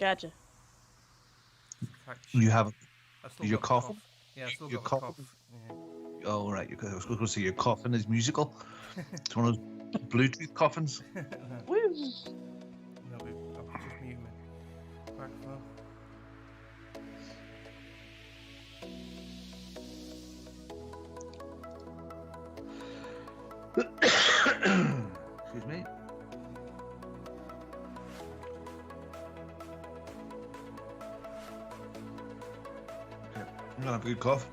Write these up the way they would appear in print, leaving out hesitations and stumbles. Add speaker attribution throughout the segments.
Speaker 1: Gotcha.
Speaker 2: You have
Speaker 3: I still
Speaker 2: your
Speaker 3: got the
Speaker 2: coffin?
Speaker 3: cough. Yeah, I still
Speaker 2: Your
Speaker 3: got the
Speaker 2: coffin?
Speaker 3: cough. Yeah.
Speaker 2: Oh, right. I was going to say your coffin is musical. It's one of those Bluetooth coffins.
Speaker 1: Woo!
Speaker 3: No, I'll just mute my microphone.
Speaker 2: Excuse me. Okay, I'm gonna have a good cough.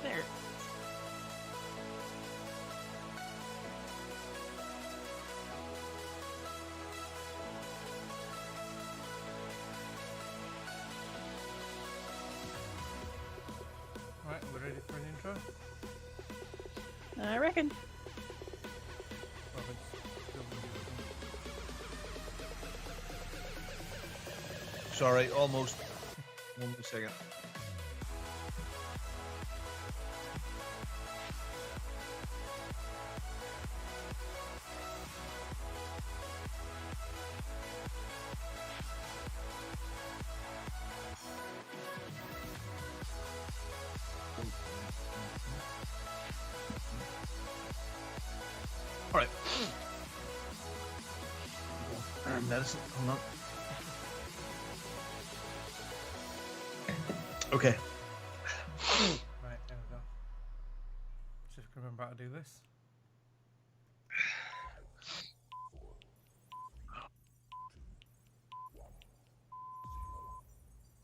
Speaker 1: There.
Speaker 3: Right, we're ready for an intro.
Speaker 1: I reckon.
Speaker 3: Robin's still gonna do it.
Speaker 2: Sorry, almost. 1 more second. All right. Medicine. Hold on. Okay.
Speaker 3: Right, there we go. See if I can remember how to do this.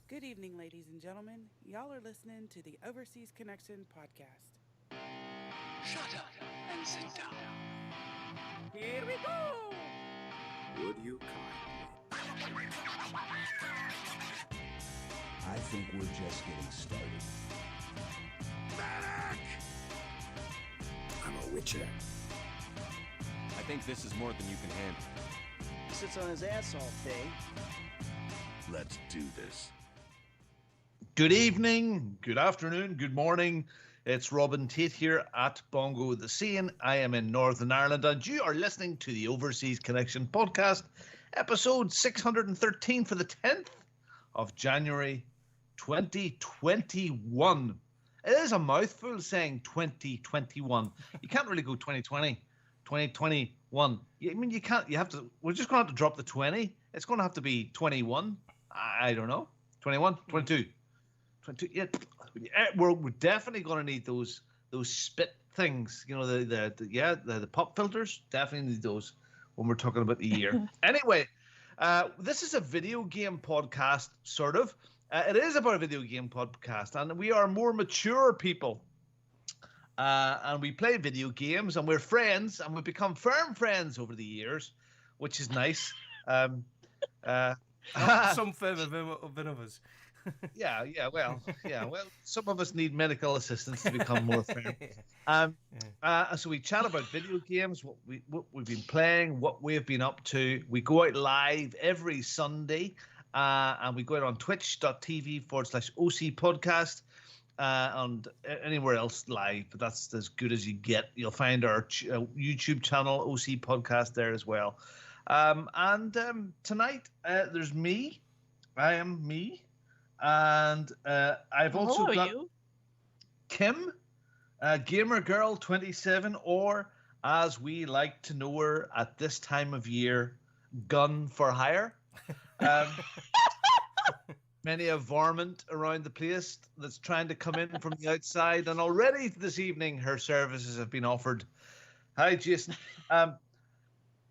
Speaker 4: Good evening, ladies and gentlemen. Y'all are listening to the Overseas Connection podcast.
Speaker 5: Shut up and sit down.
Speaker 4: Here we go!
Speaker 5: Would you kindly?
Speaker 6: I think we're just getting started.
Speaker 5: Medic! I'm a witcher.
Speaker 7: I think this is more than you can handle.
Speaker 8: He sits on his ass all day.
Speaker 5: Let's do this.
Speaker 2: Good evening, good afternoon, good morning. It's Robin Tate here at Bongo the Scene. I am in Northern Ireland and you are listening to the Overseas Connection podcast, episode 613 for the 10th of January 2021. It is a mouthful saying 2021. You can't really go 2020, 2021. I mean, you can't, you have to, we're just going to have to drop the 20. It's going to have to be 21. I don't know. 21, 22. 22, yeah, we're definitely going to need those spit things, you know, the pop filters. Definitely need those when we're talking about the year. Anyway, this is a video game podcast, sort of. It is about a video game podcast, and we are more mature people, and we play video games, and we're friends, and we've become firm friends over the years, which is nice.
Speaker 3: Some further than others.
Speaker 2: Well, some of us need medical assistance to become more firm. So we chat about video games, what we've been playing, what we've been up to. We go out live every Sunday, and we go out on twitch.tv/OC podcast, and anywhere else live, but that's as good as you get. You'll find our YouTube channel, OC Podcast, there as well. Tonight, there's me. I am me. And I've also got Kim, Gamer Girl 27, or as we like to know her at this time of year, Gun for Hire. Many a varmint around the place that's trying to come in from the outside, and already this evening her services have been offered. Hi, Jason.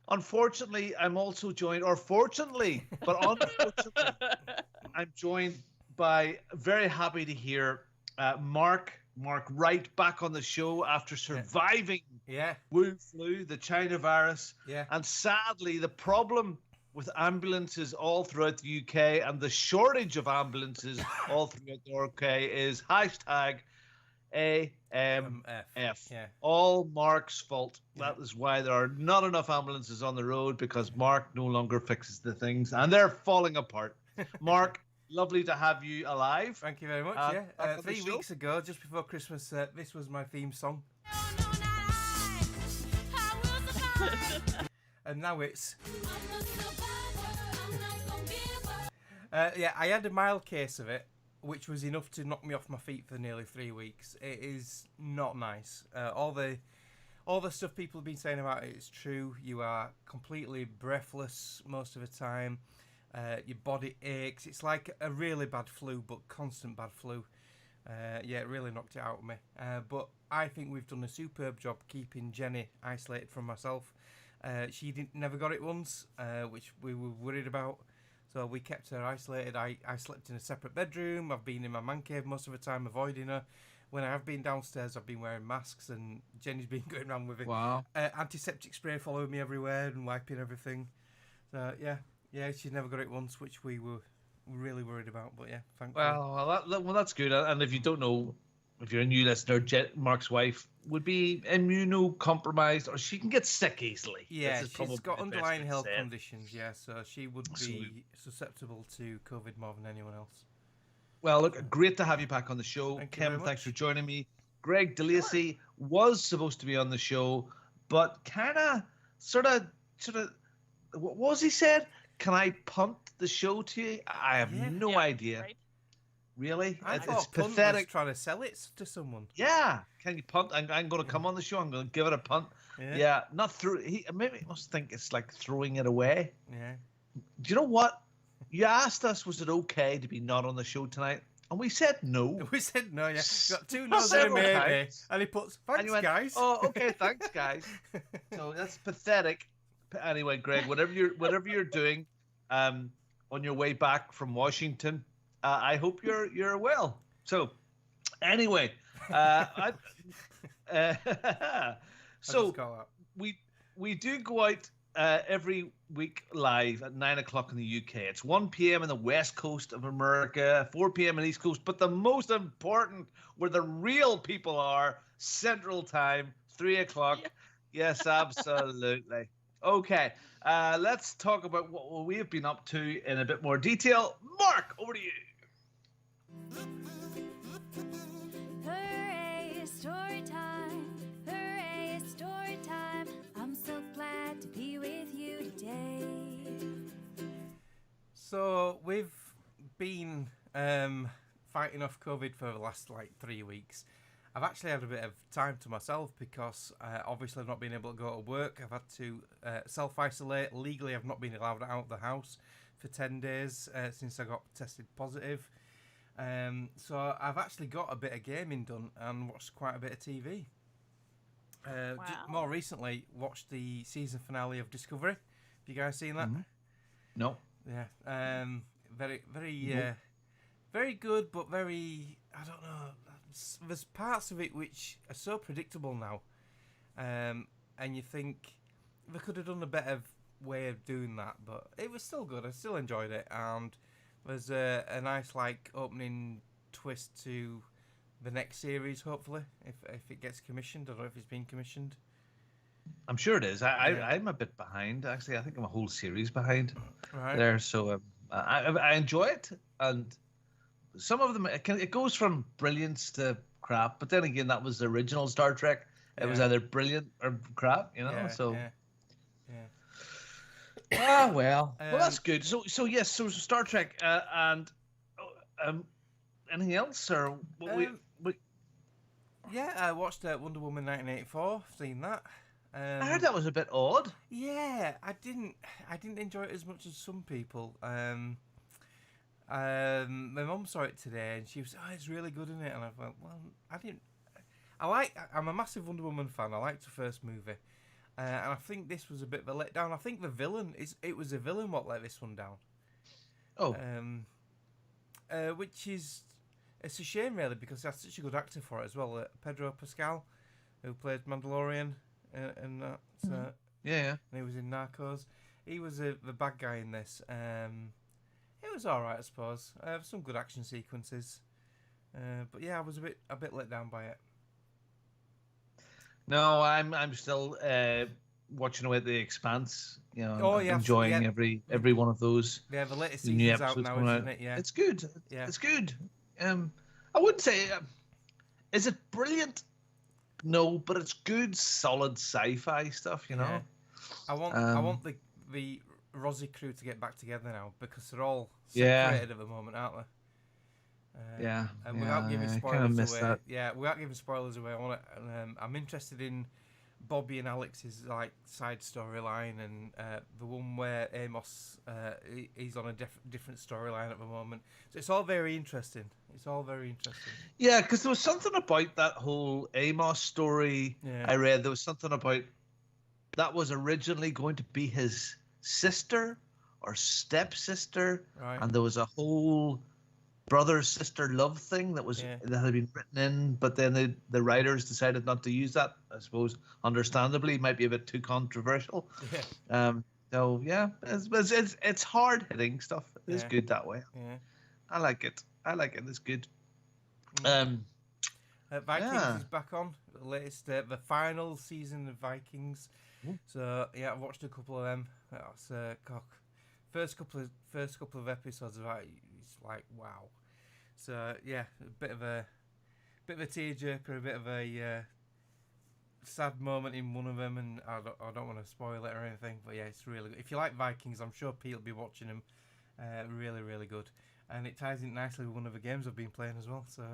Speaker 2: Unfortunately, I'm also joined, or fortunately, but unfortunately, I'm joined by, very happy to hear, Mark Wright back on the show after surviving Wu Flu, the China virus.
Speaker 3: Yeah.
Speaker 2: And sadly, the problem with ambulances all throughout the UK and the shortage of ambulances all throughout the UK is hashtag AMF.
Speaker 3: Yeah.
Speaker 2: All Mark's fault. That is why there are not enough ambulances on the road, because Mark no longer fixes the things and they're falling apart. Mark, Lovely to have you alive.
Speaker 3: Thank you very much.
Speaker 2: back
Speaker 3: Yeah,
Speaker 2: on the
Speaker 3: 3
Speaker 2: show.
Speaker 3: weeks ago, just before Christmas, this was my theme song, and now it's. Yeah, I had a mild case of it, which was enough to knock me off my feet for nearly 3 weeks. It is not nice. All the stuff people have been saying about it is true. You are completely breathless most of the time. Your body aches. It's like a really bad flu, but constant bad flu. Yeah, it really knocked it out of me. But I think we've done a superb job keeping Jenny isolated from myself. She never got it once, which we were worried about. So we kept her isolated. I slept in a separate bedroom. I've been in my man cave most of the time, avoiding her. When I have been downstairs, I've been wearing masks, and Jenny's been going around with it.
Speaker 2: Wow.
Speaker 3: Antiseptic spray following me everywhere and wiping everything. So yeah, she's never got it once, which we were really worried about. But yeah, thankfully.
Speaker 2: Well, that's good. And if you don't know, if you're a new listener, Mark's wife would be immunocompromised, or she can get sick easily.
Speaker 3: Yeah,
Speaker 2: This is
Speaker 3: she's
Speaker 2: probably
Speaker 3: got
Speaker 2: the best
Speaker 3: underlying
Speaker 2: way to
Speaker 3: health
Speaker 2: say it.
Speaker 3: conditions. Yeah, so she would be susceptible to COVID more than anyone else.
Speaker 2: Well, look, great to have you back on the show.
Speaker 3: Thank you very
Speaker 2: Kevin, thanks
Speaker 3: much.
Speaker 2: for joining me. Greg DeLacy was supposed to be on the show, but sort of, what was he said? Can I punt the show to you? I have no idea.
Speaker 1: Right?
Speaker 2: Really?
Speaker 3: I
Speaker 2: It's
Speaker 3: thought Punt was
Speaker 2: pathetic.
Speaker 3: trying to sell it to someone.
Speaker 2: Yeah. Can you punt? I'm going to come on the show. I'm going to give it a punt. Yeah. Not through. Maybe he must think it's like throwing it away.
Speaker 3: Yeah.
Speaker 2: Do you know what? You asked us, was it okay to be not on the show tonight? And we said no.
Speaker 3: We said no, yeah. Got 2 no's and a
Speaker 2: Several
Speaker 3: maybe.
Speaker 2: times.
Speaker 3: And he puts,
Speaker 2: And
Speaker 3: thanks,
Speaker 2: you went,
Speaker 3: guys.
Speaker 2: Oh, okay, thanks, guys. So that's pathetic. Anyway, Greg, whatever you're doing, on your way back from Washington, I hope you're well. So, anyway, so we do go out every week live at 9 o'clock in the UK. It's 1 p.m. in the West Coast of America, 4 p.m. in the East Coast. But the most important, where the real people are, Central Time, 3 o'clock. Yes, absolutely. Okay, let's talk about what we have been up to in a bit more detail. Mark, over to you.
Speaker 9: Hooray, story time. Hooray, story time. I'm so glad to be with you today.
Speaker 3: So we've been fighting off COVID for the last 3 weeks. I've actually had a bit of time to myself because obviously I've not been able to go to work. I've had to self-isolate. Legally, I've not been allowed out of the house for 10 days since I got tested positive. So I've actually got a bit of gaming done and watched quite a bit of TV. More recently, watched the season finale of Discovery. Have you guys seen that?
Speaker 2: Mm-hmm. No.
Speaker 3: Yeah. Very good, but very, I don't know. There's parts of it which are so predictable now, and you think they could have done a better way of doing that, but it was still good. I still enjoyed it, and there's a nice opening twist to the next series. Hopefully, if it gets commissioned. I don't know if it's been commissioned.
Speaker 2: I'm sure it is. I'm a bit behind, actually. I think I'm a whole series behind there. So I enjoy it, and some of them it goes from brilliance to crap. But then again, that was the original Star Trek. It was either brilliant or crap, you know. Well, that's good. So yes. So Star Trek and anything else or
Speaker 3: Yeah, I watched Wonder Woman 1984. Seen that.
Speaker 2: I heard that was a bit odd.
Speaker 3: Yeah, I didn't enjoy it as much as some people. My mum saw it today and she was, it's really good, isn't it? And I thought, well, I'm a massive Wonder Woman fan. I liked the first movie. And I think this was a bit of a letdown. I think it was the villain what let this one down.
Speaker 2: Oh.
Speaker 3: Which is, it's a shame really, because that's such a good actor for it as well. Pedro Pascal, who played Mandalorian and that.
Speaker 2: Yeah.
Speaker 3: And he was in Narcos. He was the bad guy in this. It was all right, I suppose. Some good action sequences, but yeah, I was a bit let down by it.
Speaker 2: No, I'm still watching away at the Expanse. You know,
Speaker 3: Oh, yeah,
Speaker 2: enjoying
Speaker 3: yeah.
Speaker 2: every one of those.
Speaker 3: Yeah, the latest
Speaker 2: The new
Speaker 3: season's out
Speaker 2: episodes
Speaker 3: now,
Speaker 2: coming
Speaker 3: isn't
Speaker 2: out.
Speaker 3: it? Yeah.
Speaker 2: It's good.
Speaker 3: Yeah.
Speaker 2: It's good. I wouldn't say. Is it brilliant? No, but it's good, solid sci-fi stuff. You know.
Speaker 3: Yeah. I want the Rosie crew to get back together now because they're all
Speaker 2: Yeah.
Speaker 3: separated at the moment, aren't they?
Speaker 2: Yeah.
Speaker 3: And without giving
Speaker 2: I kinda
Speaker 3: spoilers
Speaker 2: miss
Speaker 3: away,
Speaker 2: that.
Speaker 3: without giving spoilers away, I'm interested in Bobby and Alex's like side storyline and the one where Amos he's on a different storyline at the moment. So it's all very interesting.
Speaker 2: Yeah, because there was something about that whole Amos story.
Speaker 3: Yeah.
Speaker 2: I read there was something about that was originally going to be his sister or stepsister,
Speaker 3: Right.
Speaker 2: and there was a whole brother sister love thing that was
Speaker 3: Yeah.
Speaker 2: that had been written in, but then the writers decided not to use that. I suppose, understandably, it might be a bit too controversial.
Speaker 3: Yeah.
Speaker 2: So yeah, it's hard hitting stuff. It's
Speaker 3: Yeah.
Speaker 2: good that way.
Speaker 3: Yeah.
Speaker 2: I like it. It's good.
Speaker 3: Vikings
Speaker 2: Yeah.
Speaker 3: is back on. The latest, the final season of Vikings. So yeah, I've watched a couple of them. That's first couple of episodes of that. It's like wow. So yeah, a bit of a tearjerker, a bit of a sad moment in one of them, and I don't want to spoil it or anything. But yeah, it's really good. If you like Vikings, I'm sure Pete will be watching them. Really, really good. And it ties in nicely with one of the games I've been playing as well. So,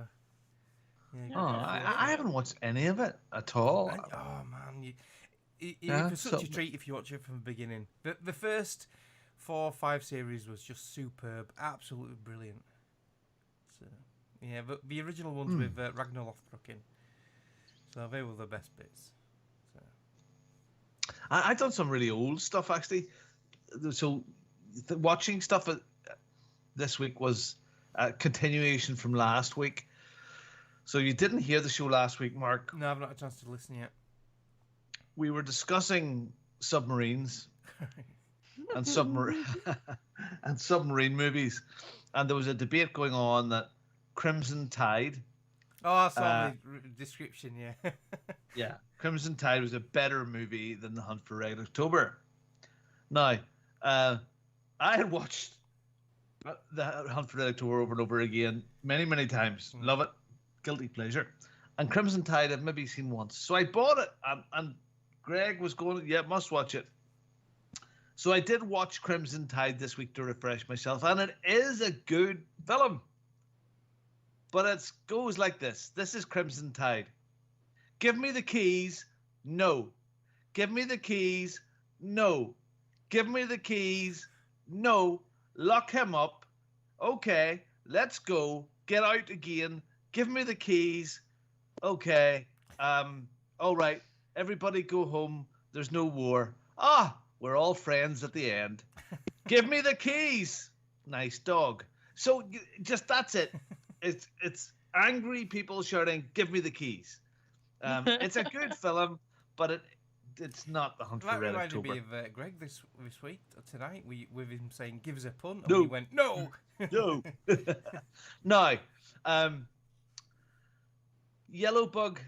Speaker 3: yeah,
Speaker 2: I haven't watched any of it at all.
Speaker 3: Oh man,
Speaker 2: Yeah,
Speaker 3: it's such a
Speaker 2: so-
Speaker 3: treat if you watch it from the beginning. The first 4 or 5 series was just superb, absolutely brilliant. So, yeah, but the original ones with Ragnar Lothbrok in, so they were the best bits. So.
Speaker 2: I've done some really old stuff actually. So watching stuff this week was a continuation from last week. So you didn't hear the show last week, Mark.
Speaker 3: No, I've not had a chance to listen yet.
Speaker 2: We were discussing submarines and submarine movies, and there was a debate going on that Crimson Tide.
Speaker 3: Oh, I saw the description. Yeah.
Speaker 2: Yeah, Crimson Tide was a better movie than The Hunt for Red October. Now, I had watched The Hunt for Red October over and over again many times. Love it. Guilty pleasure. And Crimson Tide I've maybe seen once. So I bought it, and Greg was going, yeah, must watch it. So I did watch Crimson Tide this week to refresh myself, and it is a good film. But it goes like this. This is Crimson Tide. Give me the keys. No. Give me the keys. No. Give me the keys. No. Lock him up. Okay. Let's go. Get out again. Give me the keys. Okay. All right. Everybody go home. There's no war. Ah, we're all friends at the end. Give me the keys. Nice dog. So just that's it. It's angry people shouting, "Give me the keys." It's a good film, but it's not The Hunt for
Speaker 3: That
Speaker 2: Red
Speaker 3: reminded
Speaker 2: October.
Speaker 3: me of Greg this week, tonight, with him saying, "Give us a punt," and
Speaker 2: No.
Speaker 3: we went, "No."
Speaker 2: No. Now, Yellowbug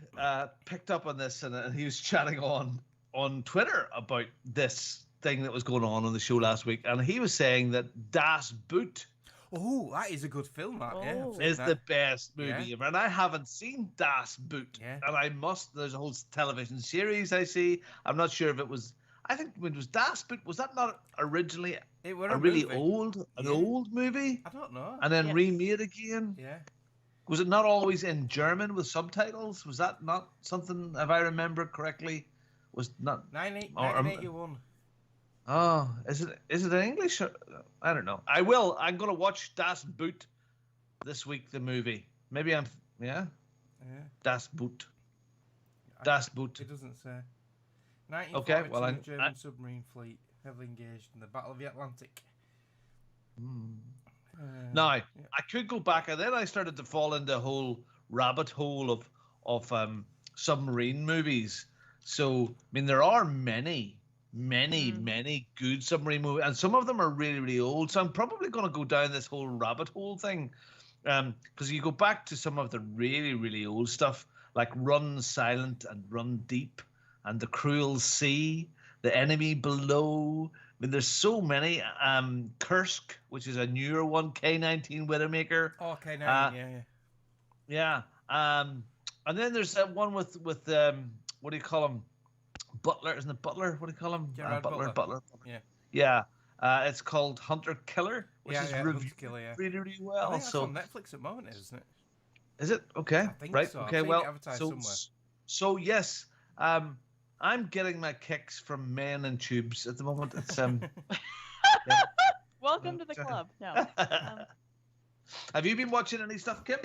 Speaker 2: picked up on this, and he was chatting on Twitter about this thing that was going on the show last week, and he was saying that Das Boot
Speaker 3: Oh, that is a good film, that. Yeah, I've seen
Speaker 2: is
Speaker 3: that.
Speaker 2: the best movie
Speaker 3: Yeah.
Speaker 2: ever, and I haven't seen Das Boot,
Speaker 3: Yeah.
Speaker 2: and I must. There's a whole television series I see. I'm not sure if it was. I think it was Das Boot. Was that not originally
Speaker 3: It were
Speaker 2: a
Speaker 3: a
Speaker 2: really
Speaker 3: movie.
Speaker 2: old
Speaker 3: Yeah.
Speaker 2: movie,
Speaker 3: I don't know.
Speaker 2: and then
Speaker 1: Yeah.
Speaker 2: remade again?
Speaker 3: Yeah.
Speaker 2: Was it not always in German with subtitles? Was that not something, if I remember correctly, was not?
Speaker 3: 1981.
Speaker 2: Oh, is it in English? I don't know. I'm going to watch Das Boot this week, the movie. Maybe
Speaker 3: Yeah.
Speaker 2: Das Boot. Das Boot.
Speaker 3: It doesn't say.
Speaker 2: Okay,
Speaker 3: 1942
Speaker 2: well,
Speaker 3: German submarine fleet heavily engaged in the Battle of the Atlantic.
Speaker 2: Now,
Speaker 3: Yeah.
Speaker 2: I could go back, and then I started to fall into a whole rabbit hole of submarine movies. So, I mean, there are many good submarine movies, and some of them are really, really old. So I'm probably going to go down this whole rabbit hole thing, because you go back to some of the really, really old stuff, like Run Silent and Run Deep and The Cruel Sea. The Enemy Below. I mean, there's so many. Kursk, which is a newer one. K-19 Widowmaker.
Speaker 3: Oh, okay, now,
Speaker 2: Yeah. And then there's that one with what do you call him? Butler, isn't it Butler? What do you call him?
Speaker 3: Gerard Butler.
Speaker 2: Yeah. Yeah. It's called Hunter Killer, which is reviewed really, really well.
Speaker 3: I think that's
Speaker 2: so
Speaker 3: on Netflix at the moment, isn't it?
Speaker 2: is it? Okay.
Speaker 3: I think
Speaker 2: right.
Speaker 3: so.
Speaker 2: Okay.
Speaker 3: I've seen
Speaker 2: Well,
Speaker 3: it advertised
Speaker 2: so
Speaker 3: somewhere.
Speaker 2: so yes. I'm getting my kicks from men and tubes at the moment. It's yeah.
Speaker 1: Welcome to the club. No.
Speaker 2: Have you been watching any stuff, Kim?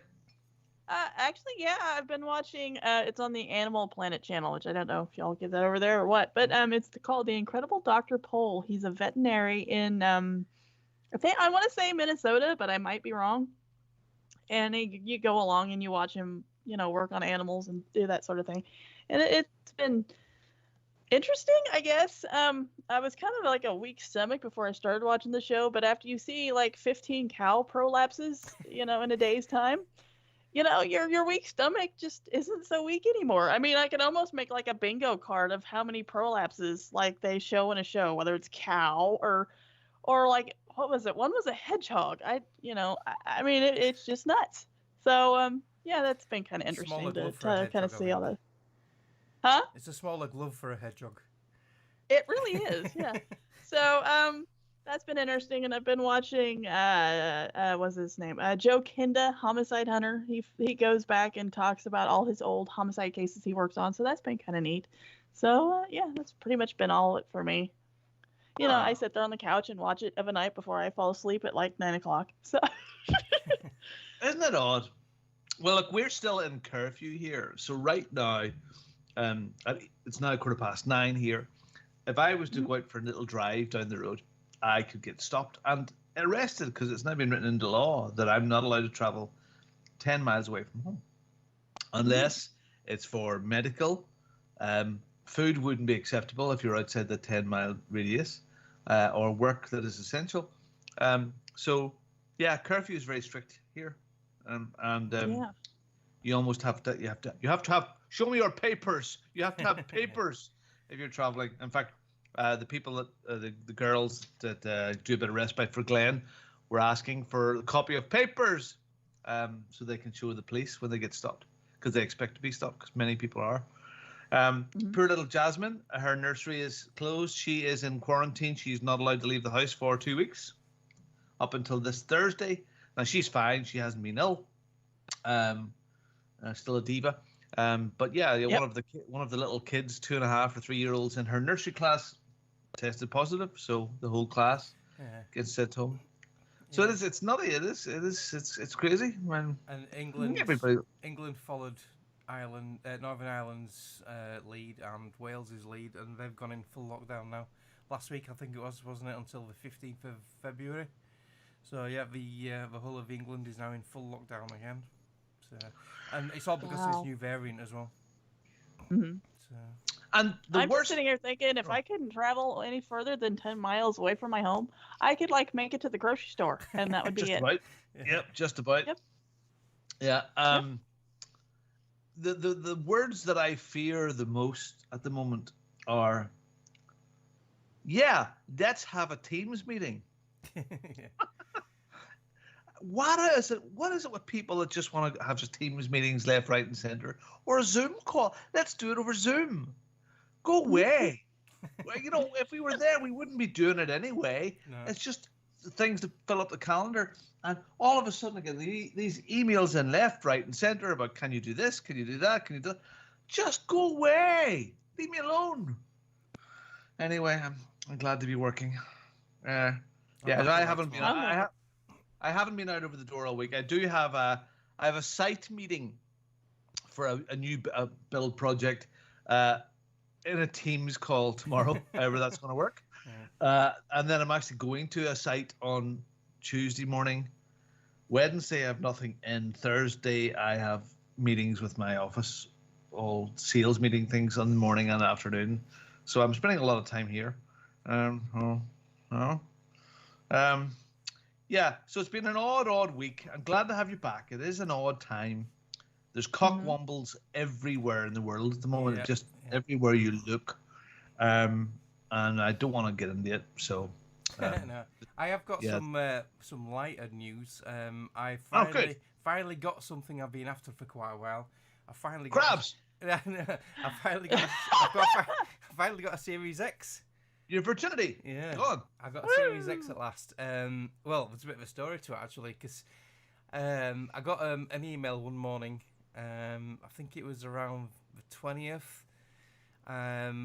Speaker 1: Actually, yeah, I've been watching. It's on the Animal Planet channel, which I don't know if y'all get that over there or what, but it's called The Incredible Dr. Pole. He's a veterinary in I want to say Minnesota, but I might be wrong. And you go along and you watch him, work on animals and do that sort of thing, and it's been interesting, I guess. I was kind of like a weak stomach before I started watching the show, but after you see like 15 cow prolapses, in a day's time. Your weak stomach just isn't so weak anymore. I mean, I can almost make like a bingo card of how many prolapses like they show in a show, whether it's cow or like, what was it? One was a hedgehog. I mean, it's just nuts. So, yeah, that's been kind of interesting to kind of see all that. Huh?
Speaker 3: It's a smaller glove for a hedgehog.
Speaker 1: It really is, yeah. So, that's been interesting, and I've been watching. What's his name? Joe Kinda, Homicide Hunter. He goes back and talks about all his old homicide cases he works on. So that's been kind of neat. So yeah, that's pretty much been all it for me. I sit there on the couch and watch it of a night before I fall asleep at like 9 o'clock. So
Speaker 2: isn't it odd? Well, look, we're still in curfew here. So right now, it's now 9:15 here. If I was to go out for a little drive down the road, I could get stopped and arrested because it's now been written into law that I'm not allowed to travel 10 miles away from home unless it's for medical. Food wouldn't be acceptable if you're outside the 10-mile radius, or work that is essential. So, yeah, curfew is very strict here, you almost have to show me your papers. You have to have papers if you're traveling. In fact, the people that the girls that do a bit of respite for Glenn were asking for a copy of papers, so they can show the police when they get stopped, because they expect to be stopped, because many people are. Poor little Jasmine, her nursery is closed. She is in quarantine. She's not allowed to leave the house for 2 weeks, up until this Thursday. Now she's fine. She hasn't been ill. Still a diva. But yeah, yep. one of the little kids, 2.5 or 3 year olds in her nursery class, tested positive, so the whole class gets sent home. So it's crazy when
Speaker 3: England followed Northern Ireland's lead and Wales's lead, and they've gone in full lockdown now. Last week I think it wasn't it, until the 15th of February. So yeah, the whole of England is now in full lockdown again. So, and it's all because of this new variant as well.
Speaker 1: Mm-hmm.
Speaker 3: So.
Speaker 2: And
Speaker 1: I'm just sitting here thinking, if I couldn't travel any further than 10 miles away from my home, I could make it to the grocery store, and that would be
Speaker 2: just
Speaker 1: it.
Speaker 2: About. Yep, just about.
Speaker 1: Yep.
Speaker 2: Yeah. The words that I fear the most at the moment are, let's have a Teams meeting. What is it with people that just want to have just Teams meetings left, right, and center, or a Zoom call? Let's do it over Zoom. Go away. If we were there, we wouldn't be doing it anyway. No. It's just things to fill up the calendar, and all of a sudden again these emails in left, right, and center about, can you do this? Can you do that? Can you do that? Just go away. Leave me alone. Anyway, I'm glad to be working. I haven't been. I haven't been out over the door all week. I have a site meeting for a new build project in a Teams call tomorrow, however that's going to work. And then I'm actually going to a site on Tuesday morning. Wednesday I have nothing in. Thursday I have meetings with my office, all sales meeting things on the morning and afternoon. So I'm spending a lot of time here. Yeah, so it's been an odd week. I'm glad to have you back. It is an odd time. There's cockwombles everywhere in the world at the moment, everywhere you look. And and I don't want to get into it. So,
Speaker 3: no. I have got
Speaker 2: yeah.
Speaker 3: some lighter news. I
Speaker 2: good.
Speaker 3: finally got something I've been after for quite a while. I finally
Speaker 2: Crabs.
Speaker 3: I finally got a Series X.
Speaker 2: Your virginity.
Speaker 3: Yeah.
Speaker 2: God.
Speaker 3: I got a Series X at last. Well, there's a bit of a story to it actually, because I got an email one morning. I think it was around the 20th,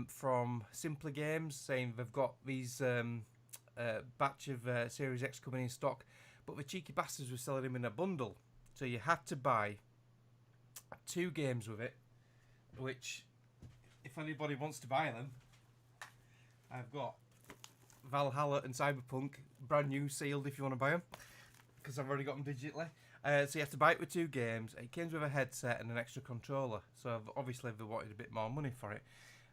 Speaker 3: from Simpler Games saying they've got these batch of Series X coming in stock, but the cheeky bastards were selling them in a bundle, so you had to buy 2 games with it. Which, if anybody wants to buy them, I've got Valhalla and Cyberpunk, brand new, sealed if you want to buy them, because I've already got them digitally. So you have to buy it with 2 games. It comes with a headset and an extra controller, so obviously they wanted a bit more money for it.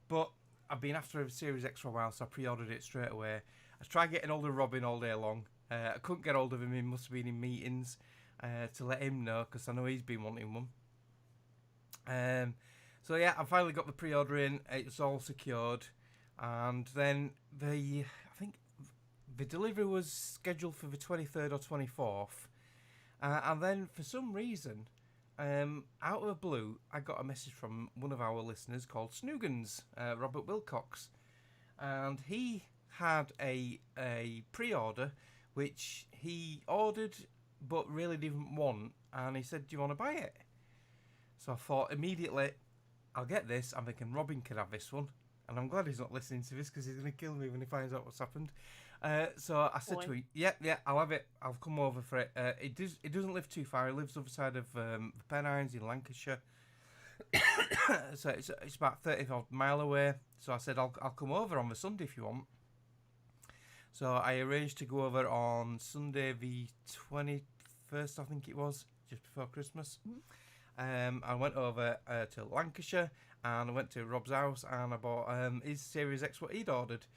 Speaker 3: But I've been after a Series X for a while, so I pre-ordered it straight away. I tried getting hold of Robin all day long. I couldn't get hold of him. He must have been in meetings to let him know, because I know he's been wanting one. So yeah, I finally got the pre-order in. It's all secured, and then I think the delivery was scheduled for the 23rd or 24th, and then for some reason, out of the blue, I got a message from one of our listeners called Snoogans, Robert Wilcox, and he had a pre-order which he ordered but really didn't want, and he said, "Do you want to buy it?" So I thought immediately, I'll get this. I'm thinking Robin could have this one. And I'm glad he's not listening to this, because he's going to kill me when he finds out what's happened. So I said to him, yeah, I'll have it. I'll come over for it. It doesn't live too far. He lives other side of the Pennines in Lancashire. So it's about 30 odd mile away. So I said, I'll come over on the Sunday if you want. So I arranged to go over on Sunday the 21st, I think it was, just before Christmas. I went over to Lancashire, and I went to Rob's house, and I bought his Series X, what he'd ordered.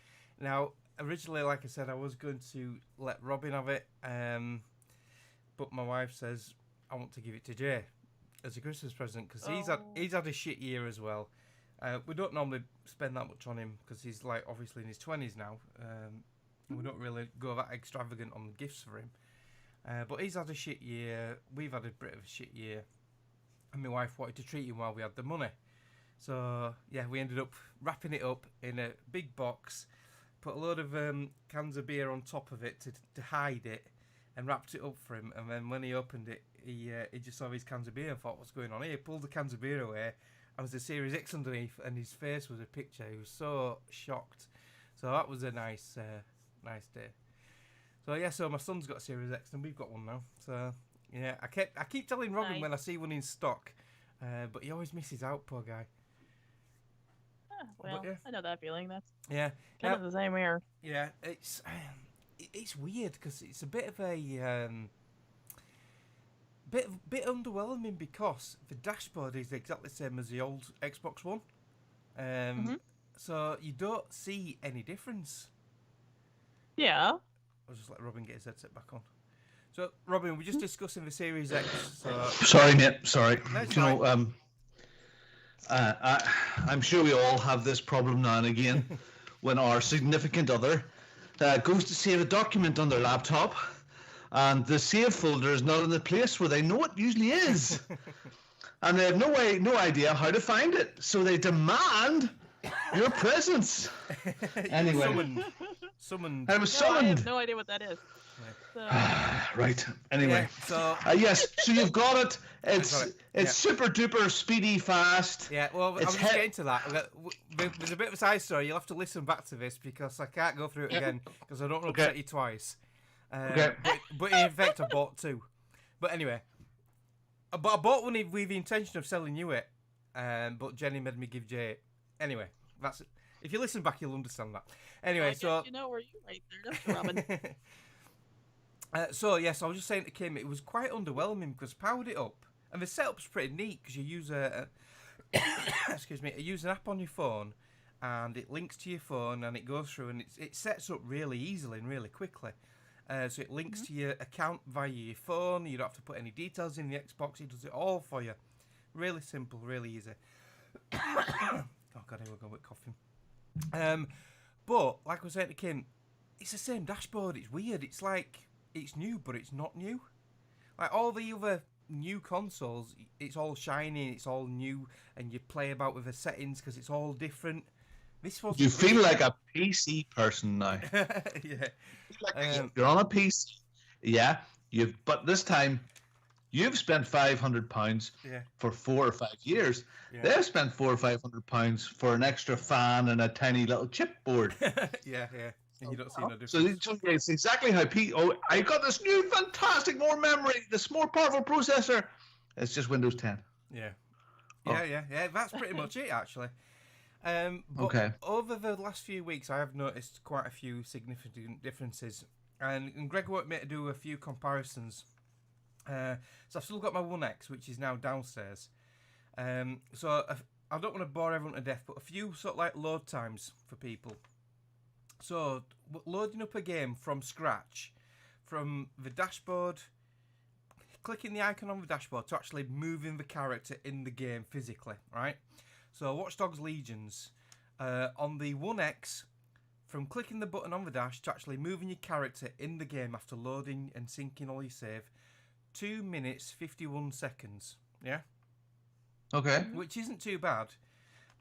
Speaker 3: Now, originally, like I said, I was going to let Robin have it, but my wife says I want to give it to Jay as a Christmas present, because he's had a shit year as well. We don't normally spend that much on him, because he's like obviously in his 20s now. We don't really go that extravagant on the gifts for him. But he's had a shit year. We've had a bit of a shit year. And my wife wanted to treat him while we had the money. So, yeah, we ended up wrapping it up in a big box, put a load of cans of beer on top of it to hide it, and wrapped it up for him. And then when he opened it, he just saw his cans of beer and thought, what's going on here? He pulled the cans of beer away, and there was a Series X underneath, and his face was a picture. He was so shocked. So that was a nice day. So, yeah, so my son's got a Series X, and we've got one now. So... yeah, I keep telling Robin when I see one in stock, but he always misses out, poor guy.
Speaker 1: Well, yeah. I know that feeling. That's
Speaker 3: kind
Speaker 1: of the same here.
Speaker 3: Yeah, it's weird, because it's a bit of a bit underwhelming, because the dashboard is exactly the same as the old Xbox One, so you don't see any difference.
Speaker 1: Yeah.
Speaker 3: I'll just let Robin get his headset back on. So, Robin, we're just discussing the Series X. So...
Speaker 2: sorry, mate. Sorry.
Speaker 3: No,
Speaker 2: I'm sure we all have this problem now and again when our significant other goes to save a document on their laptop, and the save folder is not in the place where they know it usually is, and they have no idea how to find it. So they demand your presence. Anyway,
Speaker 3: summoned.
Speaker 2: I was summoned.
Speaker 1: I have no idea what that is. So...
Speaker 2: right. Anyway.
Speaker 3: Yeah, so
Speaker 2: yes. So you've got it. It's super duper speedy, fast.
Speaker 3: Yeah. Well, I'm just getting to that. There's a bit of a side story. You'll have to listen back to this, because I can't go through it again, because I don't want to upset you twice. But in fact, I bought 2. But anyway, I bought one with the intention of selling you it, but Jenny made me give Jay it. Anyway, that's it. If you listen back, you'll understand that. Anyway, so
Speaker 1: you know where you right there, don't you, Robin?
Speaker 3: So yes, I was just saying to Kim, it was quite underwhelming, because I powered it up, and the setup's pretty neat, because you use you use an app on your phone, and it links to your phone, and it goes through, and it sets up really easily and really quickly. So it links to your account via your phone. You don't have to put any details in the Xbox. It does it all for you. Really simple, really easy. Oh God, here we go with coughing. But like I was saying to Kim, it's the same dashboard. It's weird. It's like it's new, but it's not new. Like all the other new consoles, it's all shiny, it's all new, and you play about with the settings because it's all different. This was.
Speaker 2: You feel like a PC person now.
Speaker 3: Yeah.
Speaker 2: You're on a PC. Yeah. But this time, you've spent £500 for 4 or 5 years.
Speaker 3: Yeah.
Speaker 2: They've spent £400 or £500 for an extra fan and a tiny little chipboard.
Speaker 3: yeah. And you don't see no difference.
Speaker 2: So it's exactly how I got this new fantastic, more memory, this more powerful processor. It's just Windows 10.
Speaker 3: Yeah. Yeah. That's pretty much it, actually. But
Speaker 2: okay.
Speaker 3: Over the last few weeks, I have noticed quite a few significant differences. And Greg wanted me to do a few comparisons. So I've still got my One X, which is now downstairs. So I don't want to bore everyone to death, but a few sort of like load times for people. So loading up a game from scratch, from the dashboard, clicking the icon on the dashboard to actually moving the character in the game physically, right? So Watch Dogs Legions, on the One X, from clicking the button on the dash to actually moving your character in the game after loading and syncing all your save, 2 minutes 51 seconds. Yeah.
Speaker 2: Okay.
Speaker 3: Which isn't too bad,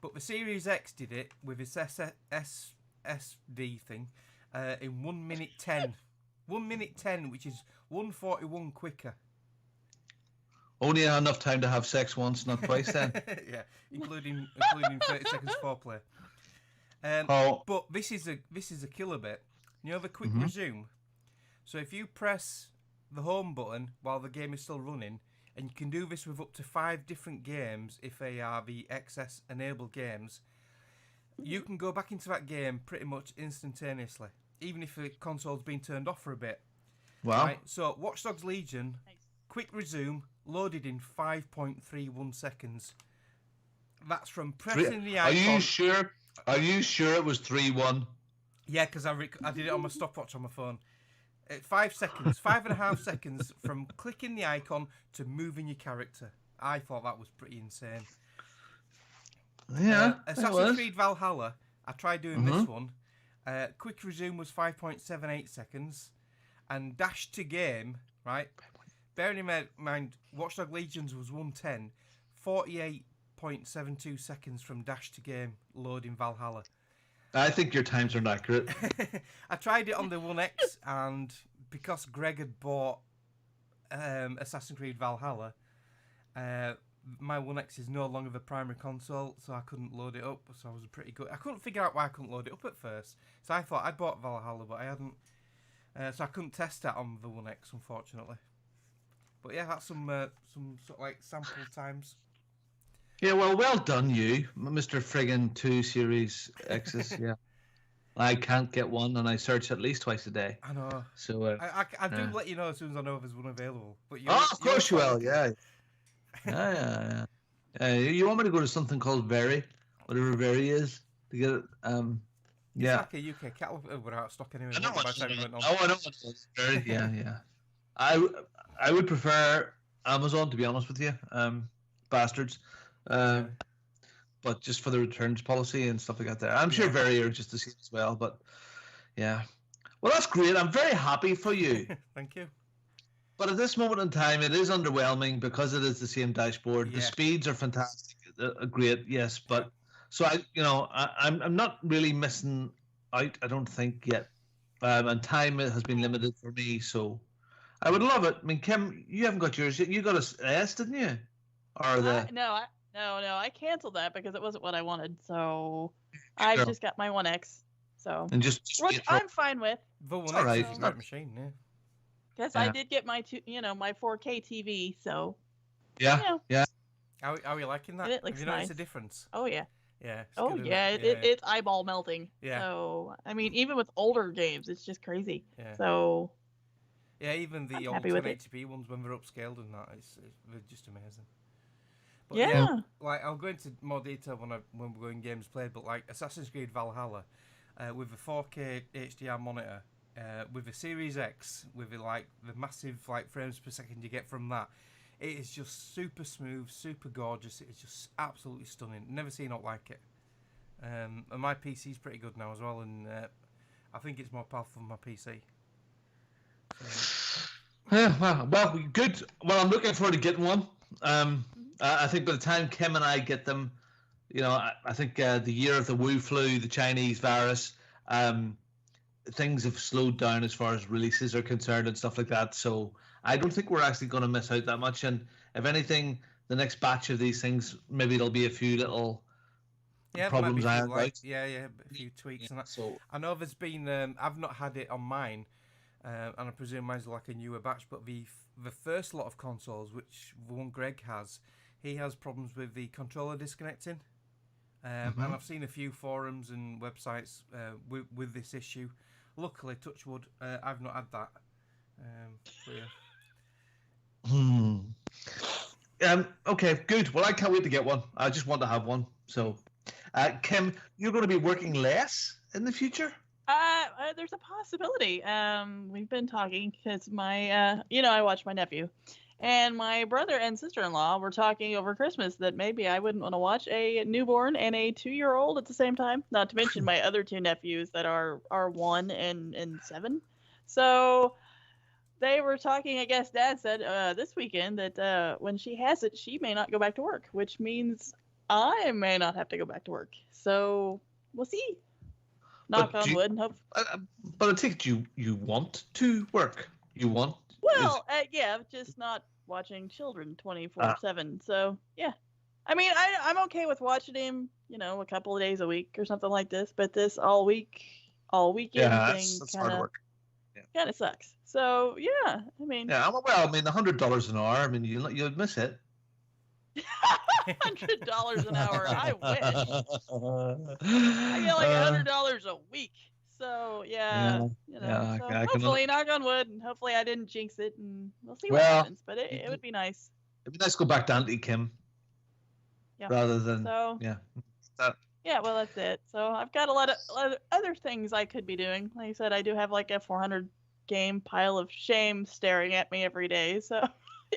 Speaker 3: but the Series X did it with its SSD thing in 1 minute 10. 1 minute 10, which is 1:41 quicker.
Speaker 2: Only enough time to have sex once, not twice. Then.
Speaker 3: Yeah, including 30 seconds foreplay. But this is a killer bit. You know the quick resume. So if you press the home button while the game is still running, and you can do this with up to 5 different games if they are the XS enabled games, you can go back into that game pretty much instantaneously, even if the console's been turned off for a bit.
Speaker 2: Wow.
Speaker 3: Right? So Watch Dogs Legion, quick resume, loaded in 5.31 seconds. That's from pressing the icon.
Speaker 2: Are you sure it was 3-1?
Speaker 3: Yeah, because I did it on my stopwatch on my phone. 5 seconds, 5.5 seconds from clicking the icon to moving your character. I thought that was pretty insane.
Speaker 2: Yeah,
Speaker 3: Assassin's Creed Valhalla, I tried doing this one. Quick resume was 5.78 seconds. And dash to game, right? Bearing in mind, Watch Dogs Legions was 110, 48.72 seconds from dash to game loading Valhalla.
Speaker 2: I think your times are inaccurate.
Speaker 3: I tried it on the One X, and because Greg had bought Assassin's Creed Valhalla, my One X is no longer the primary console, so I couldn't load it up. So I was pretty good. I couldn't figure out why I couldn't load it up at first. So I thought I'd bought Valhalla, but I hadn't. So I couldn't test that on the One X, unfortunately. But yeah, that's some sort of like sample times.
Speaker 2: Yeah, well done, you, Mr. Friggin' 2 Series X's. Yeah, I can't get one, and I search at least twice a day.
Speaker 3: I know.
Speaker 2: So
Speaker 3: I do let you know as soon as I know if there's one available. But
Speaker 2: of course you will. Yeah. You want me to go to something called Very, whatever Very is, to get it? Yeah.
Speaker 3: It's like a UK catalog without out of stock anyway.
Speaker 2: I know what
Speaker 3: it went on.
Speaker 2: I know what it is. Very. Yeah. I would prefer Amazon, to be honest with you. Bastards. But just for the returns policy and stuff like that there. I'm sure Very are just the same as well, but yeah. Well, that's great. I'm very happy for you.
Speaker 3: Thank you.
Speaker 2: But at this moment in time, it is underwhelming because it is the same dashboard.
Speaker 3: Yeah.
Speaker 2: The speeds are fantastic, great, yes. But so I'm not really missing out. I don't think yet, and time has been limited for me. So I would love it. I mean, Kim, you haven't got yours yet. You got a S, didn't you? Or the
Speaker 1: No, I canceled that because it wasn't what I wanted. So I've just got my One X. So which I'm fine with.
Speaker 3: The One
Speaker 2: X
Speaker 3: is a great machine, yeah.
Speaker 1: Yes, I did get my my 4K TV. So
Speaker 2: yeah.
Speaker 3: How are you liking that?
Speaker 1: It looks
Speaker 3: Have you noticed
Speaker 1: nice.
Speaker 3: a difference?
Speaker 1: Oh yeah.
Speaker 3: Yeah.
Speaker 1: It's eyeball melting.
Speaker 3: Yeah.
Speaker 1: So I mean, even with older games, it's just crazy.
Speaker 3: Yeah.
Speaker 1: So.
Speaker 3: Yeah, even the old 1080p ones when they're upscaled and that, they're just amazing. But
Speaker 1: yeah.
Speaker 3: Like I'll go into more detail when we're going games played, but like Assassin's Creed Valhalla, with a 4K HDR monitor, with the Series X, with the massive frames per second you get from that, it is just super smooth, super gorgeous. It's just absolutely stunning. Never seen it like it. And my PC's pretty good now as well, and I think it's more powerful than my PC.
Speaker 2: Yeah, well, good. Well, I'm looking forward to getting one. I think by the time Kim and I get them, I think the year of the Wu flu, the Chinese virus, things have slowed down as far as releases are concerned and stuff like that. So I don't think we're actually going to miss out that much. And if anything, the next batch of these things, maybe there'll be a few little problems ironed out.
Speaker 3: Yeah, a few tweaks and that.
Speaker 2: So
Speaker 3: I know there's been. I've not had it on mine, and I presume mine's like a newer batch. But the first lot of consoles, which the one Greg has, he has problems with the controller disconnecting. And I've seen a few forums and websites with this issue. Luckily, touch wood, I've not had that.
Speaker 2: Okay, good. Well, I can't wait to get one. I just want to have one. So, Kim, you're going to be working less in the future?
Speaker 1: There's a possibility. We've been talking because my, I watch my nephew. And my brother and sister-in-law were talking over Christmas that maybe I wouldn't want to watch a newborn and a 2-year-old at the same time. Not to mention my other two nephews that are 1 and 7. So they were talking, I guess Dad said this weekend that when she has it, she may not go back to work, which means I may not have to go back to work. So we'll see. Knock on wood. And hope.
Speaker 2: But I think you want to work. You want.
Speaker 1: Well, yeah, just not watching children 24/7. So yeah, I mean, I'm okay with watching him, a couple of days a week or something like this. But this all weekend thing kind of sucks. So yeah, I mean.
Speaker 2: Yeah, well, $100 an hour. I mean, you'd miss it.
Speaker 1: $100 an hour. I wish. I get like $100 a week. So hopefully, knock on wood, and hopefully I didn't jinx it, and we'll see what happens. But it would be nice.
Speaker 2: It'd be nice to go back to Auntie Kim.
Speaker 1: Yeah.
Speaker 2: Rather than
Speaker 1: Yeah, well, that's it. So I've got a lot of other things I could be doing. Like I said, I do have like a 400 game pile of shame staring at me every day. So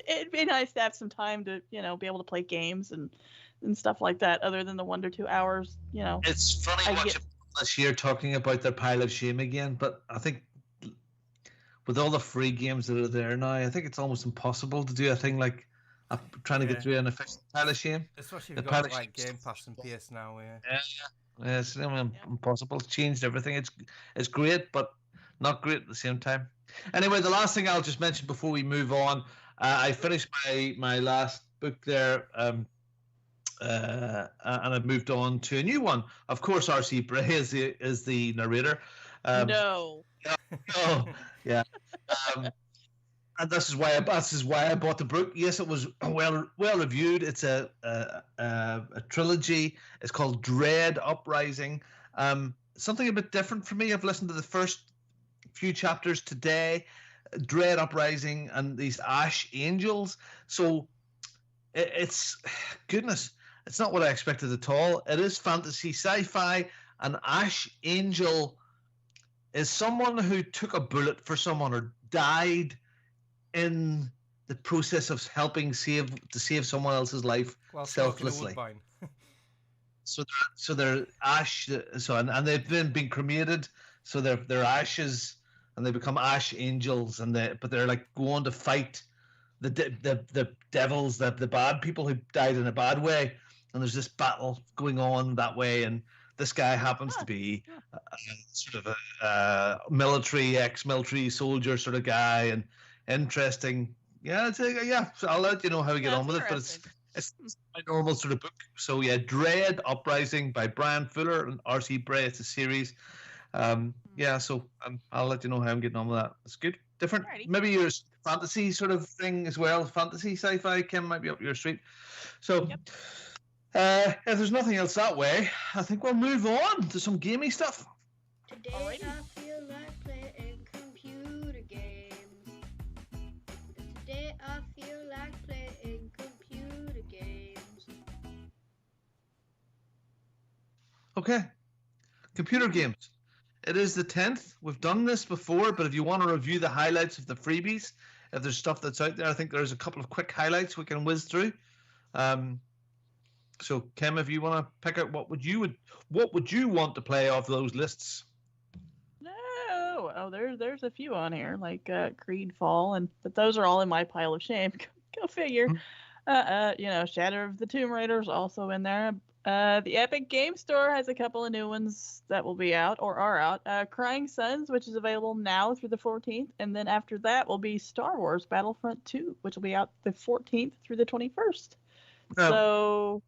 Speaker 1: it'd be nice to have some time to be able to play games and stuff like that, other than the 1 to 2 hours.
Speaker 2: It's funny watching this year talking about their pile of shame again, but I think with all the free games that are there now, I think it's almost impossible to do a thing like trying to get through an efficient pile of shame.
Speaker 3: Especially if you've got like Game Pass and PS Now.
Speaker 2: Yeah, it's impossible. It's changed everything. It's great, but not great at the same time. Anyway, the last thing I'll just mention before we move on, I finished my last book there. And I've moved on to a new one. Of course, R.C. Bray is the narrator.
Speaker 1: No.
Speaker 2: Oh, yeah. And this is why I bought the book. Yes, it was well reviewed. It's a trilogy. It's called Dread Uprising. Something a bit different for me. I've listened to the first few chapters today. Dread Uprising and these Ash Angels. So it's goodness. It's not what I expected at all. It is fantasy, sci-fi, and Ash Angel is someone who took a bullet for someone or died in the process of helping save someone else's life selflessly. So they're ash. And they've been cremated. So they're ashes, and they become Ash Angels, but they're like going to fight the devils, the bad people who died in a bad way. And there's this battle going on that way, and this guy happens to be sort of a ex-military soldier sort of guy, and interesting. Yeah, so I'll let you know how we get on with it, but it's my normal sort of book. So yeah, Dread Uprising by Brian Fuller and R.C. Bray. It's a series. So I'll let you know how I'm getting on with that. It's good, different. Alrighty. Maybe your fantasy sort of thing as well. Fantasy, sci-fi, Kim, might be up your street. So. Yep. If there's nothing else that way, I think we'll move on to some gaming stuff.
Speaker 10: Today I feel like playing computer games. Today I feel like playing computer games.
Speaker 2: Okay. Computer games. It is the 10th. We've done this before, but if you want to review the highlights of the freebies, if there's stuff that's out there, I think there's a couple of quick highlights we can whiz through. So, Kim, if you want to pick out what would you want to play off those lists?
Speaker 1: No, oh, there's a few on here like Greedfall, but those are all in my pile of shame. Go figure. Shadow of the Tomb Raider's also in there. The Epic Game Store has a couple of new ones that will be out or are out. Crying Suns, which is available now through the 14th, and then after that will be Star Wars Battlefront 2, which will be out the 14th through the 21st. So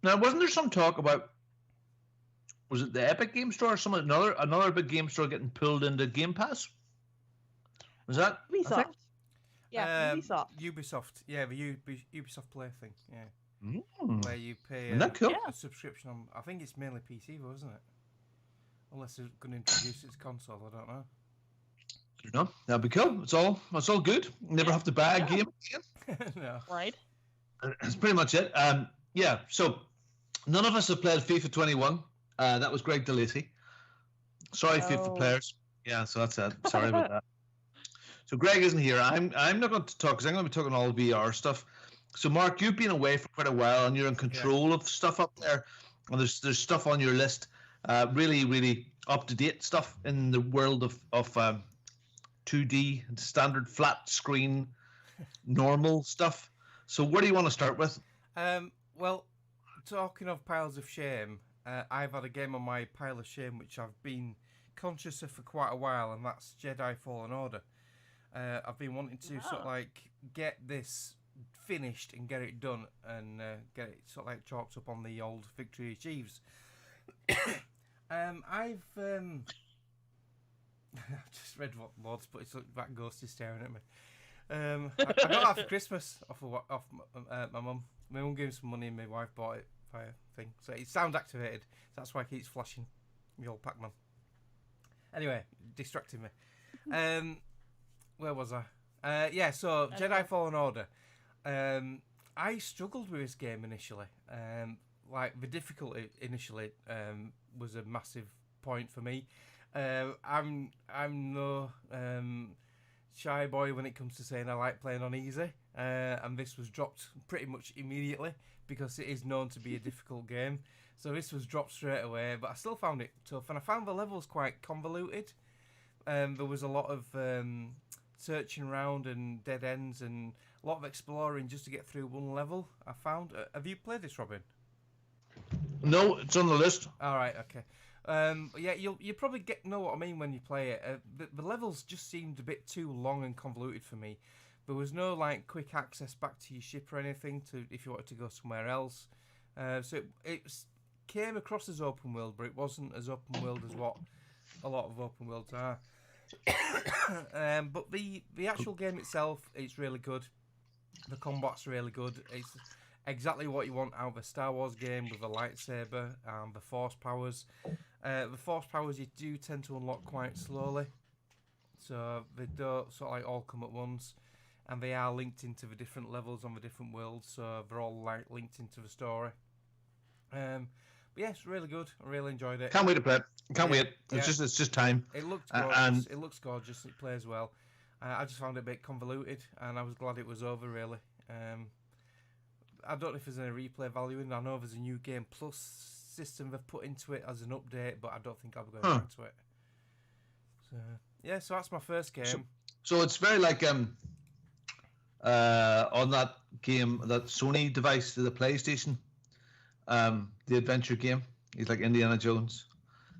Speaker 2: now, wasn't there some talk about? Was it the Epic Game Store or another big game store getting pulled into Game Pass? Was that
Speaker 1: Ubisoft? Yeah, Ubisoft.
Speaker 3: Ubisoft, yeah, the Ubisoft Play thing, yeah. Where you pay
Speaker 2: Isn't that cool?
Speaker 3: a subscription on. I think it's mainly PC, though, isn't it? Unless they're going to introduce its console, I don't know.
Speaker 2: I don't know. That'd be cool. It's all good. Never have to buy a game again.
Speaker 3: No.
Speaker 1: Right.
Speaker 2: That's pretty much it. Yeah. So none of us have played FIFA 21. That was Greg DeLacy. Sorry, FIFA players. Yeah. So that's it. Sorry about that. So Greg isn't here. I'm not going to talk because I'm going to be talking all VR stuff. So Mark, you've been away for quite a while and you're in control of stuff up there. And there's stuff on your list, really, really up to date stuff in the world of 2D standard flat screen normal stuff. So where do you want to start with?
Speaker 3: Well, talking of piles of shame, I've had a game on my pile of shame which I've been conscious of for quite a while, and that's Jedi Fallen Order. I've been wanting to sort of like get this finished and get it done and get it sort of like chalked up on the old victory achieves. I've just read what Lord's put. It's like that ghost is staring at me. I got that for Christmas off my mum. My mum gave me some money and my wife bought it via thing. So it sounds activated. So that's why it keeps flashing the old Pac-Man. Anyway, distracting me. Where was I? So Jedi Fallen Order. I struggled with this game initially. Like the difficulty initially was a massive point for me. I'm no shy boy when it comes to saying I like playing on easy, and this was dropped pretty much immediately because it is known to be a difficult game. So this was dropped straight away, but I still found it tough, and I found the levels quite convoluted. There was a lot of searching around and dead ends and a lot of exploring just to get through one level, I found. Have you played this, Robin?
Speaker 2: No, it's on the list.
Speaker 3: All right, okay. Yeah, you'll probably know what I mean when you play it. The levels just seemed a bit too long and convoluted for me. There was no like quick access back to your ship or anything to if you wanted to go somewhere else. So it came across as open world, but it wasn't as open world as what a lot of open worlds are. But the actual game itself, it's really good. The combat's really good. It's exactly what you want out of a Star Wars game with a lightsaber and the force powers. The force powers you do tend to unlock quite slowly, so they don't sort of like all come at once, and they are linked into the different levels on the different worlds, so they're all like linked into the story. But yeah, it's really good. I really enjoyed it.
Speaker 2: Can't wait to play it. Can't wait. It's just time.
Speaker 3: It looks gorgeous. It looks gorgeous. It plays well. I just found it a bit convoluted, and I was glad it was over. Really. I don't know if there's any replay value in it. I know there's a new Game Plus system they've put into it as an update, but I don't think I'll be going back to it. So yeah, so that's my first game.
Speaker 2: So it's very like on that game, that Sony device, the PlayStation, the adventure game. He's like Indiana Jones.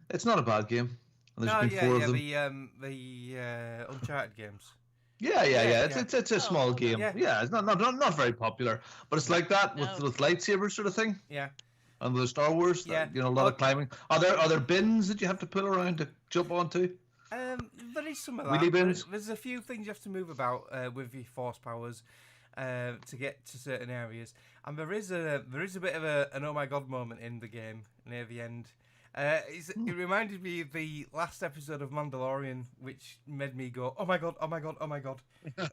Speaker 2: It's not a bad game. And there's been 4 of them.
Speaker 3: The Uncharted games.
Speaker 2: Yeah. It's a small game. Yeah, it's not very popular, but it's like that with lightsabers sort of thing.
Speaker 3: Yeah.
Speaker 2: And with Star Wars, a lot of climbing. Are there bins that you have to pull around to jump onto?
Speaker 3: There is some of that.
Speaker 2: Wheelie bins.
Speaker 3: There's a few things you have to move about with your force powers to get to certain areas, and there is a bit of an oh my god moment in the game near the end. It reminded me of the last episode of Mandalorian, which made me go, oh my god, oh my god, oh my god.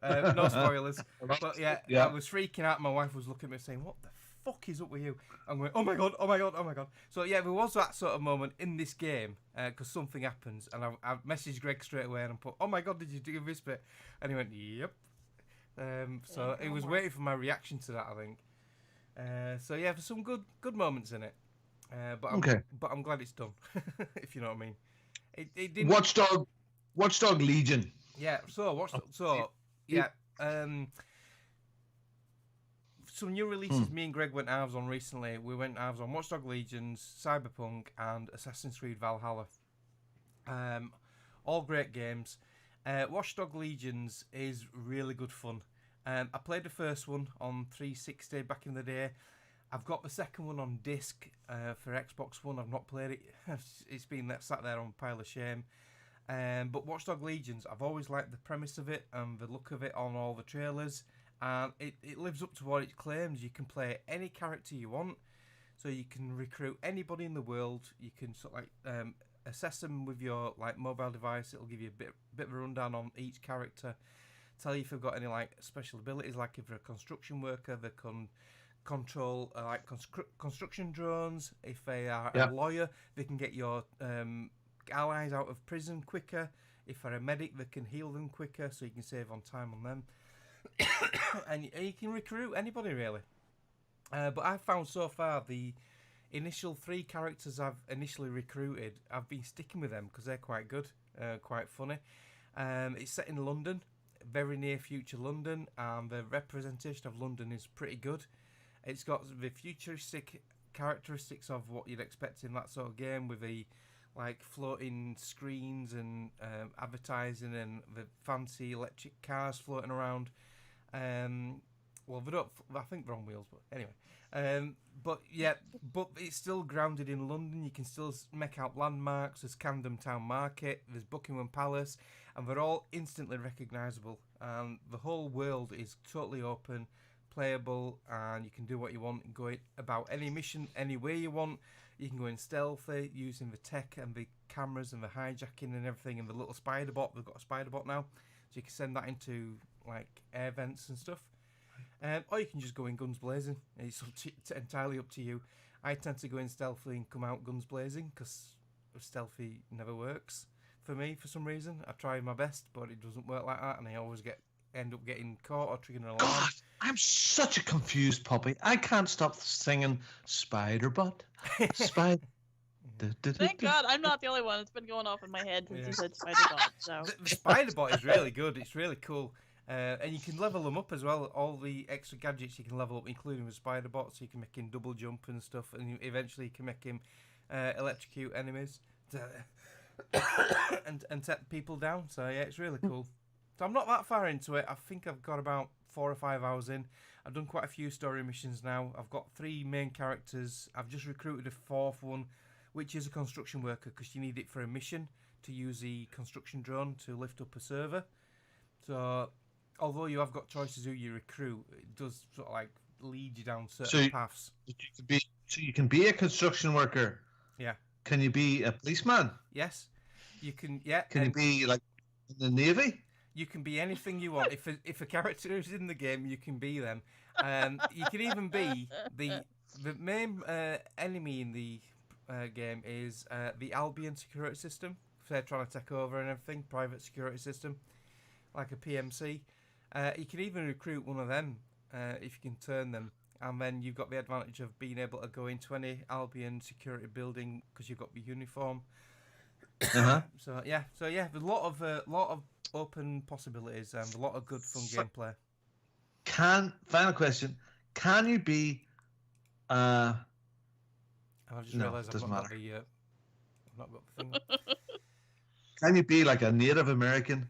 Speaker 3: No spoilers, but yeah, I was freaking out. My wife was looking at me saying, what the fuck is up with you? I'm going, oh my god, oh my god, oh my god. So yeah, there was that sort of moment in this game because something happens, and I messaged Greg straight away and I put, oh my god, did you do this bit? And he went, yep. So he was waiting for my reaction to that, I think. So yeah, there's some good moments in it. But I'm glad it's done. If you know what I mean. It didn't.
Speaker 2: Watchdog Legion.
Speaker 3: Yeah. So yeah. Some new releases me and Greg went halves on recently. We went halves on Watchdog Legions, Cyberpunk, and Assassin's Creed Valhalla. All great games. Watchdog Legions is really good fun. I played the first one on 360 back in the day. I've got the second one on disc for Xbox One. I've not played it. It's been sat there on a pile of shame. But Watchdog Legions, I've always liked the premise of it and the look of it on all the trailers. And it lives up to what it claims. You can play any character you want. So you can recruit anybody in the world. You can sort of like assess them with your like mobile device. It'll give you a bit of a rundown on each character. Tell you if they've got any like special abilities, like if they're a construction worker, they can control like construction drones. If they are a lawyer, they can get your allies out of prison quicker. If they're a medic, they can heal them quicker, so you can save on time on them. and you can recruit anybody really. But I've found so far the initial 3 characters I've initially recruited, I've been sticking with them because they're quite good, quite funny. It's set in London, very near future London, and the representation of London is pretty good. It's got the futuristic characteristics of what you'd expect in that sort of game, with the like floating screens and advertising and the fancy electric cars floating around. Well, they don't. I think they're on wheels, but anyway. But it's still grounded in London. You can still make out landmarks. There's Camden Town Market. There's Buckingham Palace, and they're all instantly recognisable. And the whole world is totally open, playable, and you can do what you want. Go about any mission any way you want. You can go in stealthy using the tech and the cameras and the hijacking and everything, and the little spider bot. They've got a spider bot now, so you can send that into like air vents and stuff. Or you can just go in guns blazing. It's entirely up to you. I tend to go in stealthy and come out guns blazing because stealthy never works for me for some reason. I try my best, but it doesn't work like that, and I always end up getting caught or triggering an alarm.
Speaker 2: God, I'm such a confused puppy. I can't stop singing Spider-Bot. Spider.
Speaker 1: Thank God I'm not the only one. It's been going off in my head since you said Spider-Bot. So.
Speaker 3: The Spider-Bot is really good. It's really cool. And you can level them up as well. All the extra gadgets you can level up, including the Spider-Bot, so you can make him double jump and stuff, and eventually you can make him electrocute enemies and take people down. So yeah, it's really cool. So I'm not that far into it. I think I've got about 4 or 5 hours in. I've done quite a few story missions now. I've got 3 main characters. I've just recruited a 4th one, which is a construction worker, because you need it for a mission to use the construction drone to lift up a server. So although you have got choices who you recruit, it does sort of like lead you down certain paths.
Speaker 2: You can be a construction worker.
Speaker 3: Yeah.
Speaker 2: Can you be a policeman?
Speaker 3: Yes. You can. Yeah.
Speaker 2: Can you be like in the Navy?
Speaker 3: You can be anything you want. If a character is in the game, you can be them. You can even be the main enemy in the game is the Albion security system. If they're trying to take over and everything, private security system, like a PMC. You can even recruit one of them if you can turn them, and then you've got the advantage of being able to go into any Albion security building because you've got the uniform. So yeah, there's a lot of open possibilities and a lot of good fun gameplay.
Speaker 2: Final question: can you be?
Speaker 3: I just realised
Speaker 2: I've not got
Speaker 3: the thing.
Speaker 2: Can you be like a Native American?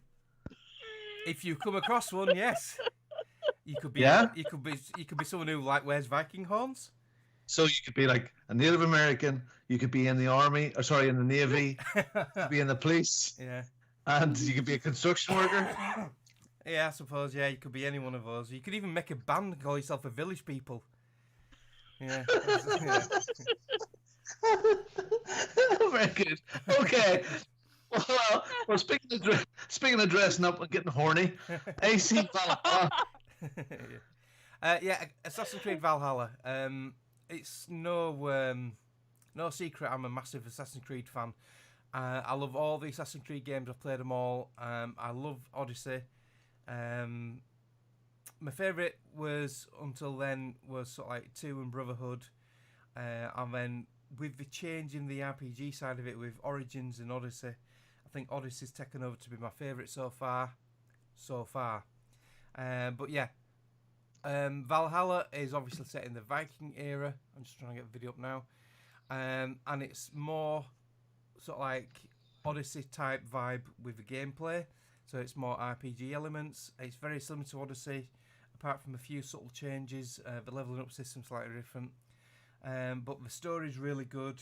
Speaker 3: If you come across one, yes. You could be.
Speaker 2: Yeah?
Speaker 3: You could be someone who like wears Viking horns.
Speaker 2: So you could be like a Native American. You could be in the army, or sorry, in the Navy. You could be in the police.
Speaker 3: Yeah.
Speaker 2: And you could be a construction worker.
Speaker 3: Yeah, I suppose. Yeah, you could be any one of those. You could even make a band and call yourself a Village People. Yeah.
Speaker 2: Very good. Okay. Well, speaking of dressing up and getting horny, AC Valhalla.
Speaker 3: Yeah, Assassin's Creed Valhalla. It's no secret I'm a massive Assassin's Creed fan. I love all the Assassin's Creed games. I've played them all. I love Odyssey. my favourite was until then was sort of like 2 and Brotherhood, and then with the change in the RPG side of it with Origins and Odyssey, I think Odyssey's taken over to be my favourite so far. But yeah, Valhalla is obviously set in the Viking era. I'm just trying to get the video up now, and it's more sort of like Odyssey type vibe with the gameplay. So it's more RPG elements. It's very similar to Odyssey, apart from a few subtle changes. The leveling up system's slightly different. But the story's really good.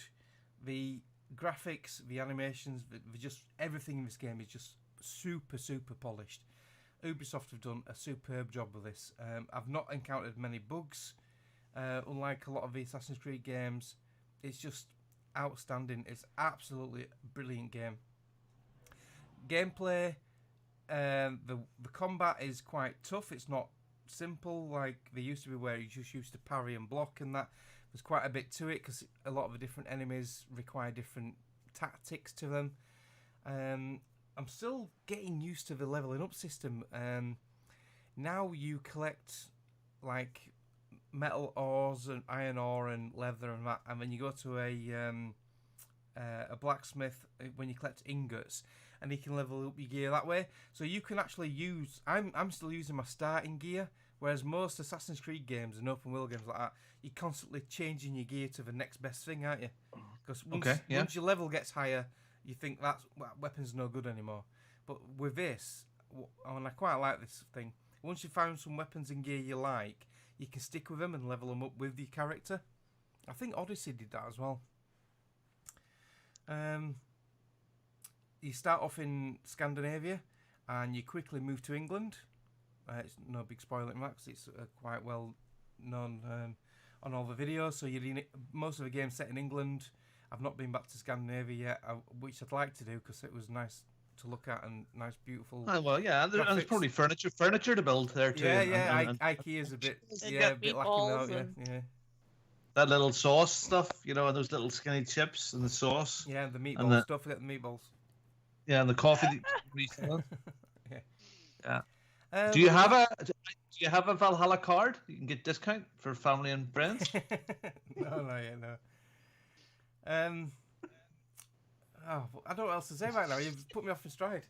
Speaker 3: The graphics, the animations, just everything in this game is just super, super polished. Ubisoft have done a superb job with this. I've not encountered many bugs, unlike a lot of the Assassin's Creed games. It's just outstanding. It's absolutely a brilliant game. Gameplay, the combat is quite tough. It's not simple like they used to be, where you just used to parry and block and that. There's quite a bit to it because a lot of the different enemies require different tactics to them. I'm still getting used to the leveling up system. Now you collect like metal ores and iron ore and leather and that, and then you go to a blacksmith when you collect ingots, and he can level up your gear that way. So you can actually use. I'm still using my starting gear. Whereas most Assassin's Creed games and open world games like that, you're constantly changing your gear to the next best thing, aren't you? Because once your level gets higher, you think that weapon's no good anymore. But with this, and I quite like this thing, once you found some weapons and gear you like, you can stick with them and level them up with your character. I think Odyssey did that as well. You start off in Scandinavia, and you quickly move to England. It's no big spoiler in that because it's quite well known on all the videos. So most of the game's set in England. I've not been back to Scandinavia yet, which I'd like to do because it was nice to look at and nice, beautiful.
Speaker 2: Oh, well, yeah, and there's probably furniture to build there too.
Speaker 3: Yeah, IKEA's a bit, a bit lacking out. Yeah.
Speaker 2: That little sauce stuff, and those little skinny chips and the sauce.
Speaker 3: Yeah, the meatballs. Don't forget the meatballs.
Speaker 2: Yeah, and the coffee.
Speaker 3: Yeah.
Speaker 2: Do you have a Valhalla card? You can get discount for family and friends.
Speaker 3: No. I don't know what else to say right now. You've put me off in stride.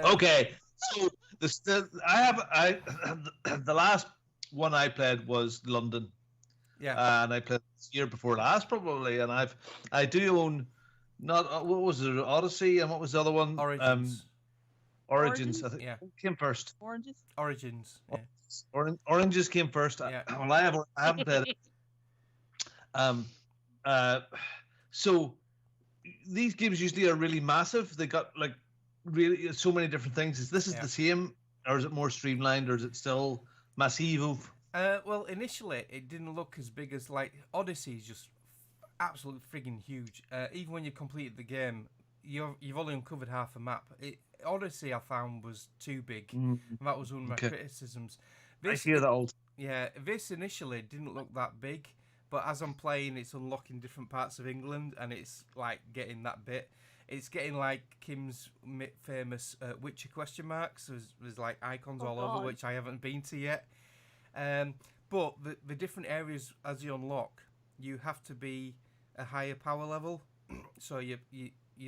Speaker 2: Okay, so the last one I played was London.
Speaker 3: Yeah.
Speaker 2: And I played this year before last probably, and I do own what was it, Odyssey, and what was the other one? Origins, I think came first.
Speaker 3: Origins. Yeah.
Speaker 2: Oranges came first.
Speaker 3: Yeah.
Speaker 2: Well, I haven't played it. So these games usually are really massive. They got like really so many different things. Is this the same, or is it more streamlined, or is it still massive?
Speaker 3: Well, initially it didn't look as big as like Odyssey is just absolutely frigging huge. Even when you completed the game, you've only uncovered half a map. Odyssey I found was too big. And that was one of my criticisms.
Speaker 2: I hear that old.
Speaker 3: Yeah, this initially didn't look that big, but as I'm playing, it's unlocking different parts of England, and it's like getting that bit. It's getting like Kim's famous Witcher question marks. There's like icons all over, which I haven't been to yet. But the different areas as you unlock, you have to be a higher power level. So you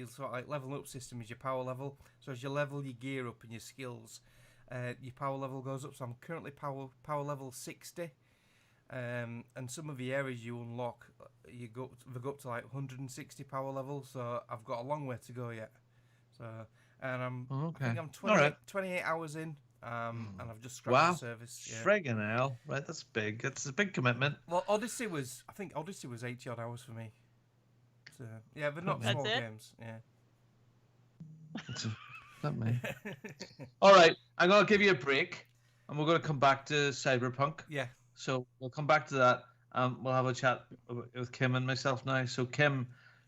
Speaker 3: sort of like leveling up system is your power level. So as you level your gear up and your skills, your power level goes up. So I'm currently power level 60. And some of the areas you unlock, they go up to like 160 power level. So I've got a long way to go yet. So and I think I'm 28 hours in. And I've just scratched the service. Yeah.
Speaker 2: Friggin' hell! Right, that's big. It's a big commitment.
Speaker 3: Well, Odyssey was 80 odd hours for me. So yeah, but not small games. Yeah.
Speaker 2: Not me. All right, I'm gonna give you a break, and we're gonna come back to Cyberpunk.
Speaker 3: Yeah.
Speaker 2: So we'll come back to that. We'll have a chat with Kim and myself now. So Kim,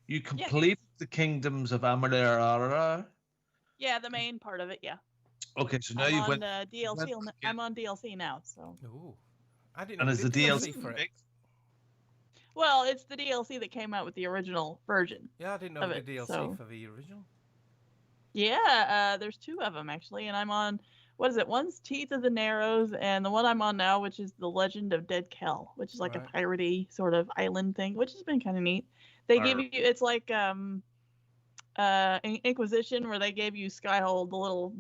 Speaker 2: you complete the Kingdoms of Amalur.
Speaker 1: Yeah, the main part of it. Yeah.
Speaker 2: Okay, so now you went
Speaker 1: DLC. I'm on DLC now, so.
Speaker 3: Ooh, I didn't know.
Speaker 2: And is the DLC
Speaker 3: for it?
Speaker 1: Well, it's the DLC that came out with the original version.
Speaker 3: Yeah, I didn't know the DLC for the original.
Speaker 1: Yeah, there's 2 of them actually, and I'm on what is it? One's Teeth of the Narrows, and the one I'm on now, which is The Legend of Dead Kel, which is like a piratey sort of island thing, which has been kind of neat. They give you, it's like Inquisition, where they gave you Skyhold, the little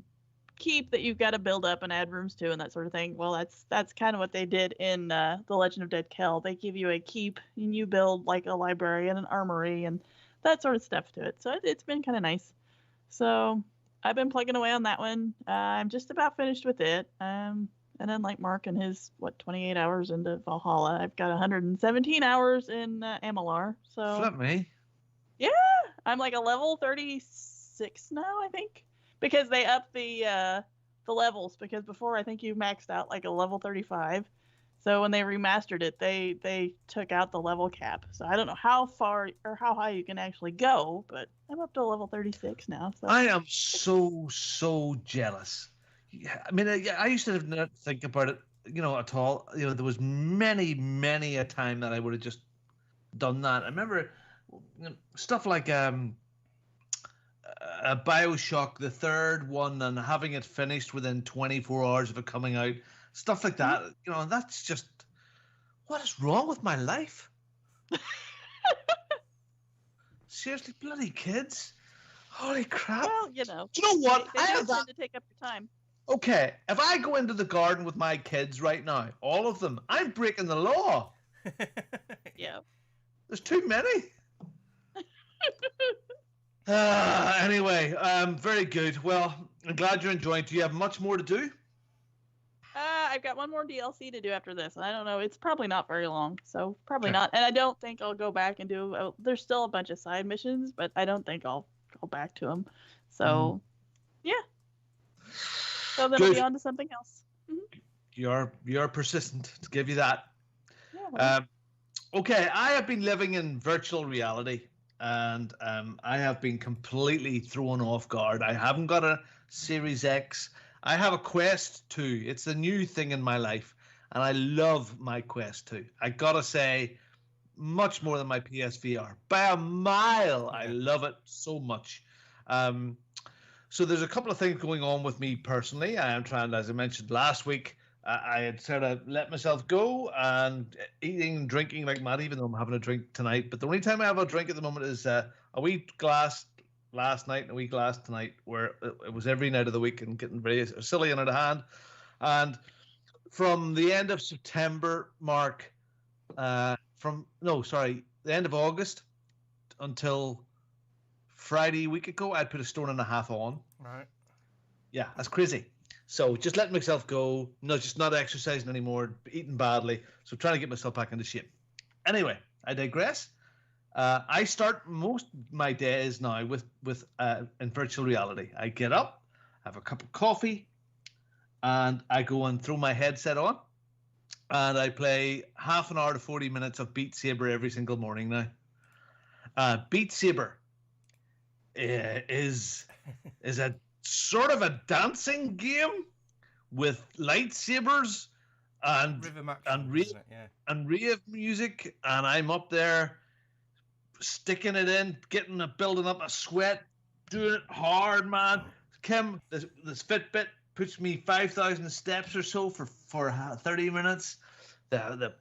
Speaker 1: keep that you've got to build up and add rooms to and that sort of thing. Well, that's kind of what they did in The Legend of Dead Kel. They give you a keep and you build like a library and an armory and that sort of stuff to it. So it's been kind of nice. So I've been plugging away on that one. I'm just about finished with it. And then like Mark and his 28 hours into Valhalla, I've got 117 hours in MLR. So
Speaker 2: flip me.
Speaker 1: Yeah, I'm like a level 36 now, I think, because they upped the levels. Because before I think you maxed out like a level 35. So when they remastered it, they took out the level cap. So I don't know how far or how high you can actually go, but I'm up to level 36 now. So
Speaker 2: I am so jealous. I mean, I used to not think about it, at all. There was many a time that I would have just done that. I remember stuff like a BioShock, the third one, and having it finished within 24 hours of it coming out. Stuff like that, that's just, what is wrong with my life? Seriously, bloody kids. Holy crap.
Speaker 1: Well,
Speaker 2: Do you know what?
Speaker 1: They do tend to take up your time.
Speaker 2: Okay, if I go into the garden with my kids right now, all of them, I'm breaking the law.
Speaker 1: Yeah.
Speaker 2: There's too many. Anyway, very good. Well, I'm glad you're enjoying it. Do you have much more to do?
Speaker 1: I've got one more DLC to do after this. I don't know. It's probably not very long, so probably not. And I don't think I'll go back and do. There's still a bunch of side missions, but I don't think I'll go back to them. So, yeah. So then I'll be on to something else.
Speaker 2: You're persistent. To give you that.
Speaker 1: Yeah. Well.
Speaker 2: Okay, I have been living in virtual reality, and I have been completely thrown off guard. I haven't got a Series X. I have a Quest 2. It's a new thing in my life, and I love my Quest 2. I gotta say, much more than my PSVR. By a mile, I love it so much. So there's a couple of things going on with me personally. I am trying, as I mentioned last week, I had sort of let myself go and eating and drinking like mad, even though I'm having a drink tonight. But the only time I have a drink at the moment is a wee glass last night and a wee glass tonight, where it was every night of the week and getting very silly and out of hand. And from the end of September, Mark, the end of August until Friday a week ago, I'd put a stone and a half on.
Speaker 3: Right.
Speaker 2: Yeah, that's crazy. So just letting myself go, just not exercising anymore, eating badly. So trying to get myself back into shape. Anyway, I digress. I start most of my days now with in virtual reality. I get up, have a cup of coffee, and I go and throw my headset on, and I play half an hour to 40 minutes of Beat Saber every single morning now. Beat Saber is a sort of a dancing game with lightsabers and rave music, and I'm up there sticking it in, building up a sweat, doing it hard, man. Kim, this Fitbit puts me 5,000 steps or so for 30 minutes. The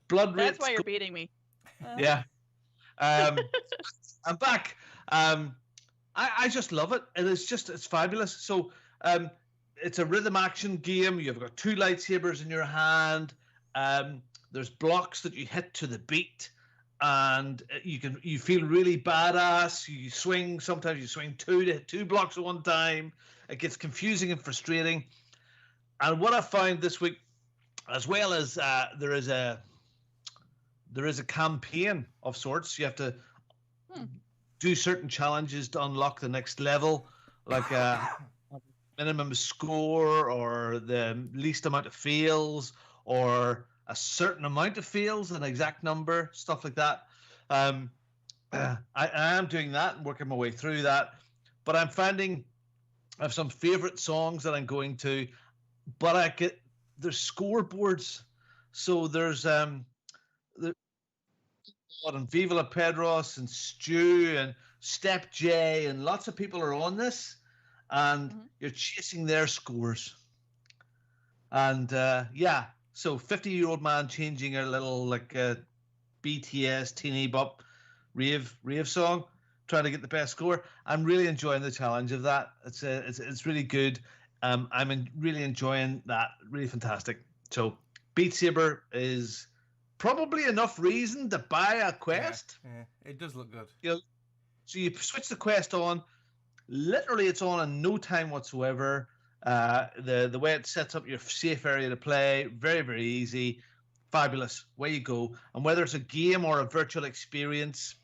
Speaker 2: blood rate.
Speaker 1: That's why you're beating me.
Speaker 2: Yeah. I'm back. I just love it. It's fabulous. So it's a rhythm action game. You've got two lightsabers in your hand. There's blocks that you hit to the beat, and you feel really badass. Sometimes you swing two blocks at one time. It gets confusing and frustrating. And what I found this week, as well as there is a campaign of sorts. You have to do certain challenges to unlock the next level, like a minimum score or the least amount of fails or a certain amount of fails, an exact number, stuff like that. I am doing that and working my way through that, but I'm finding I have some favorite songs that I'm going to, but there's scoreboards. So there's and Viva La Pedros and Stu and Step J and lots of people are on this, and you're chasing their scores. And yeah, so 50-year-old man changing a little like BTS teeny bop rave song, trying to get the best score. I'm really enjoying the challenge of that. It's really good. I'm really enjoying that. Really fantastic. So Beat Saber is probably enough reason to buy a Quest.
Speaker 3: Yeah, it does look good.
Speaker 2: You know, so you switch the Quest on. Literally, it's on in no time whatsoever. The way it sets up your safe area to play, very, very easy. Fabulous. Way you go. And whether it's a game or a virtual experience,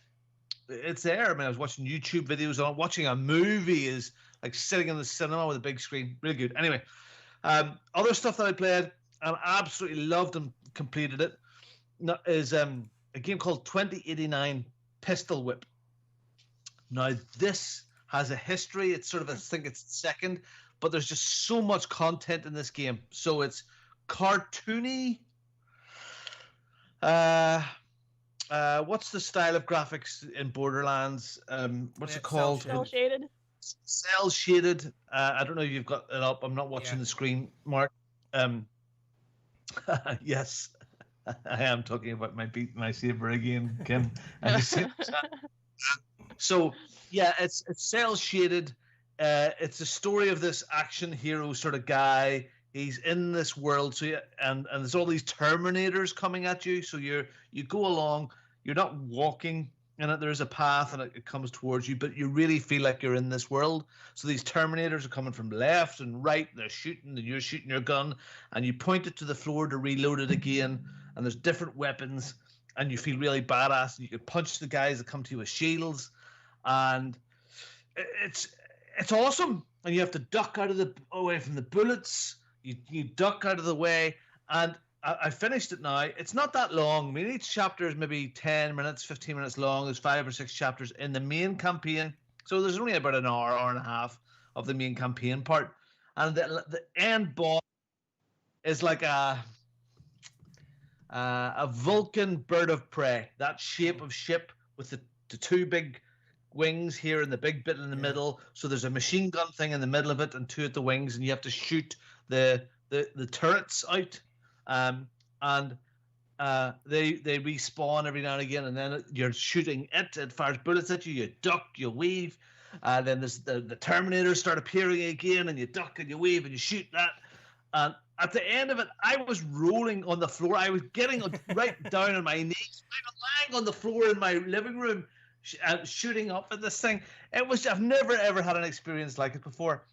Speaker 2: it's there. I mean, I was watching YouTube videos on it. Watching a movie is like sitting in the cinema with a big screen. Really good. Anyway, other stuff that I played and absolutely loved and completed it is a game called 2089 Pistol Whip. Now, this has a history. It's sort of, I think it's second, but there's just so much content in this game. So it's cartoony. What's the style of graphics in Borderlands? What's it called?
Speaker 1: Cell shaded.
Speaker 2: Cell shaded. I don't know if you've got it up. I'm not watching the screen, Mark. Yes, I am talking about my saber again, Kim. So yeah, it's cell shaded. It's a story of this action hero sort of guy. He's in this world, so and there's all these Terminators coming at you. So you go along. You're not walking in it. There's a path, and it comes towards you, but you really feel like you're in this world. So these Terminators are coming from left and right. They're shooting, and you're shooting your gun, and you point it to the floor to reload it again. And there's different weapons, and you feel really badass. And you can punch the guys that come to you with shields, and it's awesome. And you have to duck away from the bullets. You duck out of the way, and I finished it now. It's not that long. I mean, each chapter is maybe 10 minutes, 15 minutes long. There's 5 or 6 chapters in the main campaign. So there's only about an hour and a half of the main campaign part. And the end boss is like a Vulcan bird of prey. That shape of ship with the 2 big wings here and the big bit in the middle. So there's a machine gun thing in the middle of it and 2 at the wings, and you have to shoot the turrets out. And they respawn every now and again, and then you're shooting it fires bullets at you. You duck, you weave, then there's the Terminators start appearing again, and you duck and you weave and you shoot that. And at the end of it, I was rolling on the floor. I was getting right down on my knees. I was lying on the floor in my living room, shooting up at this thing. I've never ever had an experience like it before.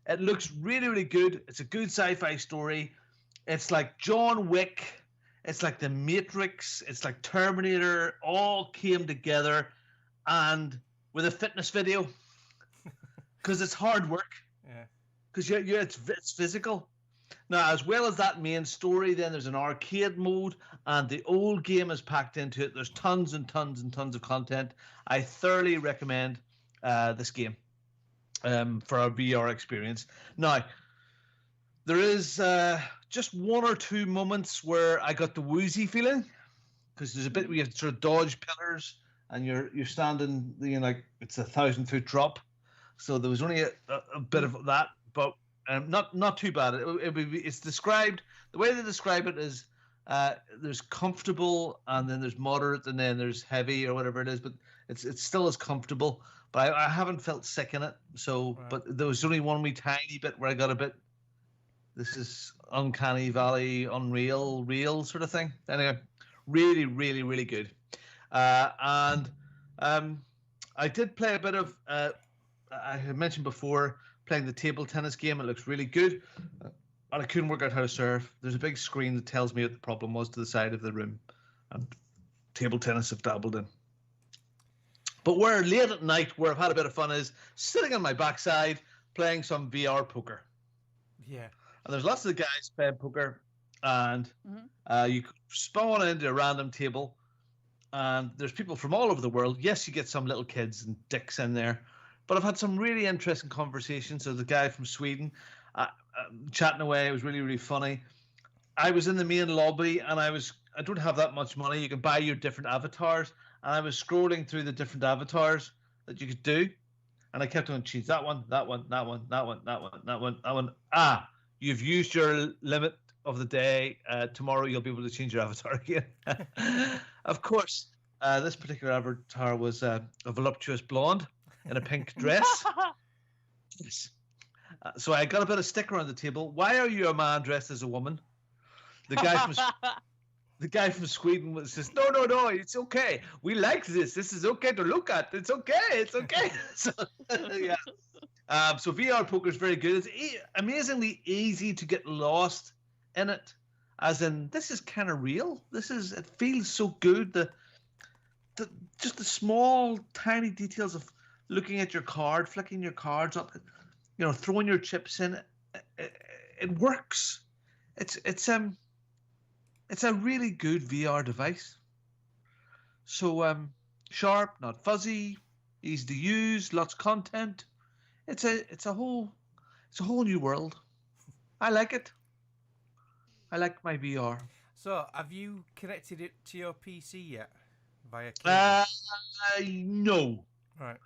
Speaker 2: It looks really, really good. It's a good sci-fi story. It's like John Wick. It's like The Matrix. It's like Terminator. All came together, and with a fitness video, because it's hard work.
Speaker 3: Yeah.
Speaker 2: Because it's physical. Now, as well as that main story, then there's an arcade mode, and the old game is packed into it. There's tons and tons and tons of content. I thoroughly recommend this game for a VR experience. Now, there is just 1 or 2 moments where I got the woozy feeling, because there's a bit where you have to sort of dodge pillars, and you're standing, like it's a 1,000-foot drop. So there was only a bit of that, but not too bad. It's described, the way they describe it is there's comfortable, and then there's moderate, and then there's heavy or whatever it is, but it's still as comfortable. But I haven't felt sick in it. So, right. But there was only one wee tiny bit where I got a bit. This is uncanny valley, unreal, real sort of thing. Anyway, really, really, really good. And I did play a bit of. I had mentioned before playing the table tennis game. It looks really good, and I couldn't work out how to serve. There's a big screen that tells me what the problem was to the side of the room, and table tennis I've dabbled in. But where late at night, where I've had a bit of fun, is sitting on my backside playing some VR poker.
Speaker 3: Yeah.
Speaker 2: And there's lots of guys playing poker, and you spawn into a random table, and there's people from all over the world. Yes, you get some little kids and dicks in there, but I've had some really interesting conversations. So the guy from Sweden, chatting away, it was really, really funny. I was in the main lobby, and I don't have that much money. You can buy your different avatars, and I was scrolling through the different avatars that you could do, And I kept on change that one, that one, that one, that one, that one, that one, that one. Ah, you've used your limit of the day. Tomorrow you'll be able to change your avatar again. Of course, this particular avatar was a voluptuous blonde in a pink dress. Yes. So I got a bit of sticker on the table. Why are you a man dressed as a woman? The guy from Sweden was just, no, it's okay. We like this. This is okay to look at. It's okay. So, yeah. So VR poker is very good. It's amazingly easy to get lost in it. As in, this is kind of real. It feels so good. Just the small, tiny details of looking at your card, flicking your cards up, throwing your chips in. It works. It's a really good VR device. So sharp, not fuzzy, easy to use, lots of content. It's a whole new world. I like it. I like my VR.
Speaker 3: So, have you connected it to your PC yet via cable?
Speaker 2: No.
Speaker 3: Right.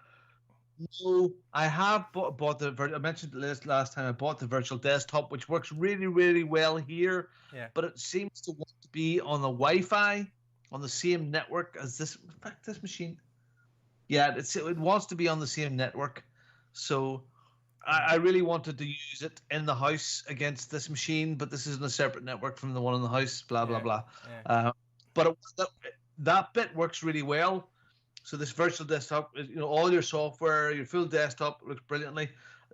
Speaker 2: No, I have bought the. I mentioned this last time. I bought the virtual desktop, which works really, really well here.
Speaker 3: Yeah.
Speaker 2: But it seems to want to be on the Wi-Fi, on the same network as this. In fact, this machine. Yeah, it wants to be on the same network. So, I really wanted to use it in the house against this machine, but this is in a separate network from the one in the house. Blah blah blah.
Speaker 3: Yeah.
Speaker 2: But that bit works really well. So this virtual desktop, all your software, your full desktop looks brilliantly.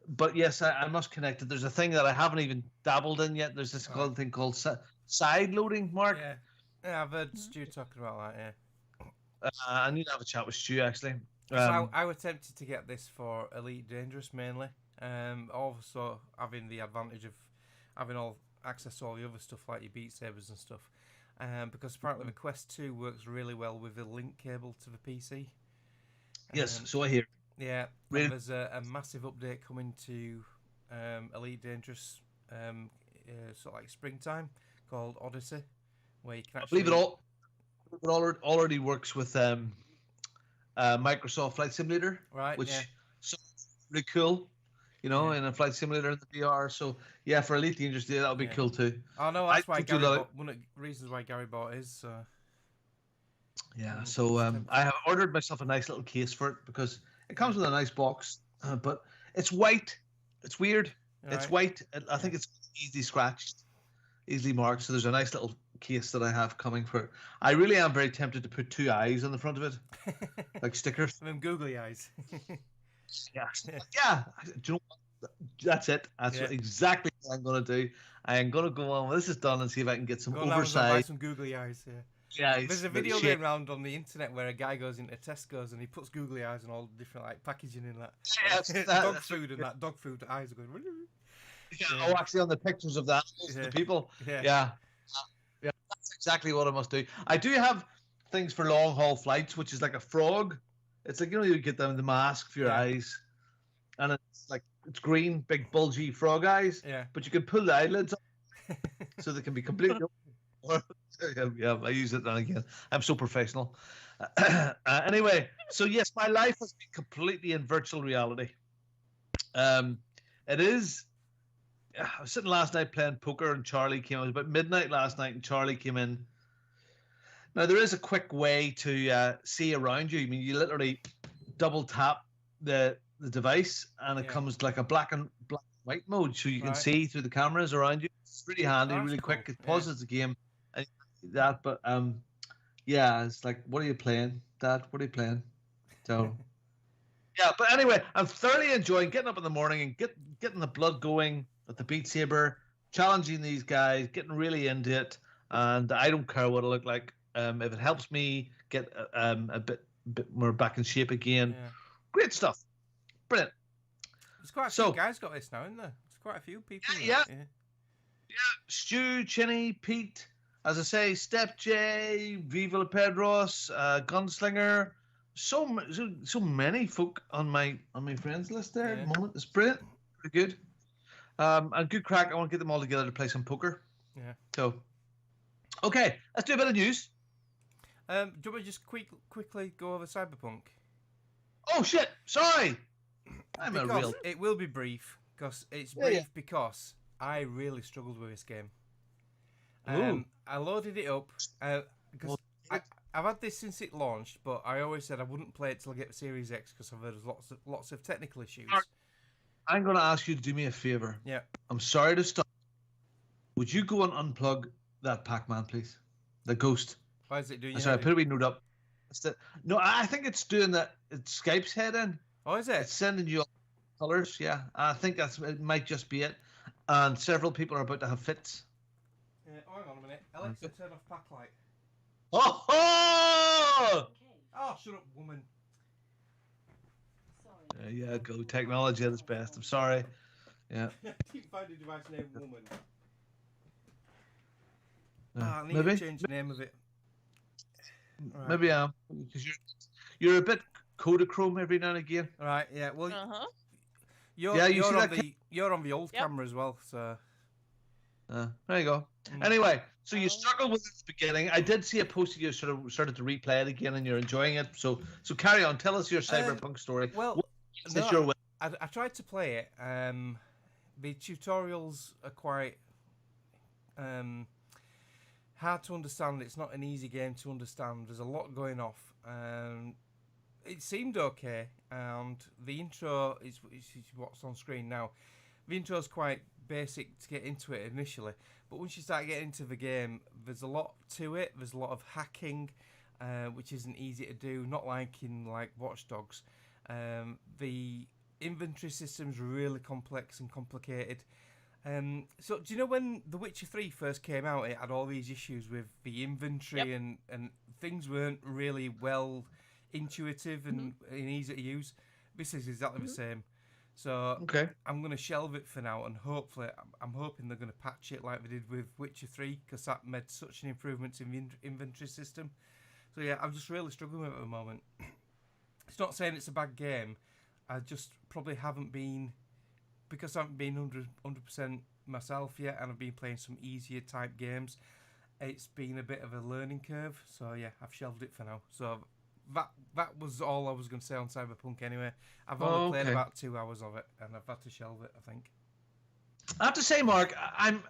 Speaker 2: But yes, I must connect it. There's a thing that I haven't even dabbled in yet. There's this thing called side loading, Mark.
Speaker 3: Yeah, I've heard Stu talking about that, yeah.
Speaker 2: I need to have a chat with Stu, actually.
Speaker 3: So I was tempted to get this for Elite Dangerous mainly. Also having the advantage of having access to all the other stuff like your Beat Sabers and stuff. Because apparently the Quest 2 works really well with the link cable to the PC.
Speaker 2: Yes, so I hear.
Speaker 3: Yeah,
Speaker 2: really?
Speaker 3: There's a massive update coming to Elite Dangerous sort of like springtime called Odyssey, where you can actually...
Speaker 2: I believe it already works with Microsoft Flight Simulator,
Speaker 3: right?
Speaker 2: Which
Speaker 3: yeah.
Speaker 2: is really cool. In a flight simulator in the VR. So yeah, for Elite Dangerous, that would be cool too.
Speaker 3: Oh no, that's why Gary one of the reasons why Gary bought his. So.
Speaker 2: Yeah, so I have ordered myself a nice little case for it because it comes with a nice box, but it's white. It's weird. It's white. I think it's easily scratched, easily marked. So there's a nice little case that I have coming for it. I really am very tempted to put 2 eyes on the front of it, like stickers.
Speaker 3: Them googly eyes.
Speaker 2: Yeah. Do you know what? That's it. That's exactly what I'm going to do. I am going to go on when this is done and see if I can get some oversized.
Speaker 3: Some googly eyes.
Speaker 2: Yeah.
Speaker 3: There's a video going around on the internet where a guy goes into Tesco's and he puts googly eyes and all different like packaging in that. Dog food and that dog food eyes are going.
Speaker 2: Yeah. Oh, actually, on the pictures of that, the people. Yeah. That's exactly what I must do. I do have things for long haul flights, which is like a frog. It's like, you get them the mask for your eyes, and it's green, big bulgy frog eyes.
Speaker 3: Yeah.
Speaker 2: But you can pull the eyelids up so they can be completely. Yeah, I use it then again. I'm so professional. Anyway, so yes, my life has been completely in virtual reality. It is. I was sitting last night playing poker, and Charlie came. It was about midnight last night, and Charlie came in. Now, there is a quick way to see around you. I mean, you literally double tap the device, and it comes like a black and white mode, so you can see through the cameras around you. It's really handy, really quick. It pauses the game. And that, but yeah, it's like, what are you playing, Dad? What are you playing? So, yeah, but anyway, I'm thoroughly enjoying getting up in the morning and getting the blood going at the Beat Saber, challenging these guys, getting really into it, and I don't care what it look like. If it helps me get a bit more back in shape again, great stuff, brilliant.
Speaker 3: There's quite a few guys got this now, isn't there? There's quite a few people.
Speaker 2: Yeah. Stu, Chinny, Pete, as I say, Step J, Viva La Pedros, Gunslinger. So many folk on my friends list there at the moment. It's brilliant, pretty good. And good crack. I want to get them all together to play some poker.
Speaker 3: Yeah.
Speaker 2: So, okay, let's do a bit of news.
Speaker 3: Do you want me to just quickly go over Cyberpunk?
Speaker 2: Oh shit! Sorry. I'm a
Speaker 3: because
Speaker 2: real.
Speaker 3: it will be brief, because it's
Speaker 2: Yeah,
Speaker 3: brief
Speaker 2: yeah.
Speaker 3: because I really struggled with this game.
Speaker 2: Ooh.
Speaker 3: I loaded it up because I've had this since it launched, but I always said I wouldn't play it till I get the Series X because I've heard there's lots of technical issues.
Speaker 2: I'm going to ask you to do me a favor.
Speaker 3: Yeah.
Speaker 2: I'm sorry to stop. Would you go and unplug that Pac-Man, please? The ghost.
Speaker 3: Why is it doing?
Speaker 2: Sorry, put a wee note up. No, I think it's doing that. It's Skype's head in.
Speaker 3: Oh, is it?
Speaker 2: It's sending you colors. Yeah, I think it might just be it. And several people are about to have fits.
Speaker 3: Hang on a minute. Alexa, turn off pack light.
Speaker 2: Oh!
Speaker 3: Oh, shut up, woman.
Speaker 2: There you go. Technology at its best. I'm sorry. Yeah.
Speaker 3: Keep finding device name woman. I need
Speaker 2: Maybe.
Speaker 3: to change the name of it. Right.
Speaker 2: Maybe because you're a bit Kodachrome every now and again.
Speaker 3: Right. Yeah. Well.
Speaker 1: Uh-huh.
Speaker 3: You're on the old camera as well, so.
Speaker 2: There you go. Anyway, so you struggled with it at the beginning. I did see a post that you sort of started to replay it again, and you're enjoying it. So carry on. Tell us your cyberpunk story.
Speaker 3: Well, I tried to play it. The tutorials are quite hard to understand. It's not an easy game to understand. There's a lot going off. It seemed okay, and the intro is what's on screen now. The intro is quite basic to get into it initially, but once you start getting into the game, there's a lot to it. There's a lot of hacking, which isn't easy to do, not like in Watch Dogs. The inventory system's really complex and complicated. So do you know when The Witcher 3 first came out, it had all these issues with the inventory and things weren't really well intuitive and easy to use? This is exactly the same. So I'm going to shelve it for now, and hopefully I'm hoping they're going to patch it like they did with Witcher 3, because that made such an improvement in the inventory system. So yeah, I'm just really struggling with it at the moment. It's not saying it's a bad game. I just probably haven't been, because I haven't been 100% myself yet, and I've been playing some easier type games. It's been a bit of a learning curve. So yeah, I've shelved it for now. So that was all I was going to say on Cyberpunk anyway. I've only played about 2 hours of it, and I've had to shelve it, I think.
Speaker 2: I have to say, Mark, I'm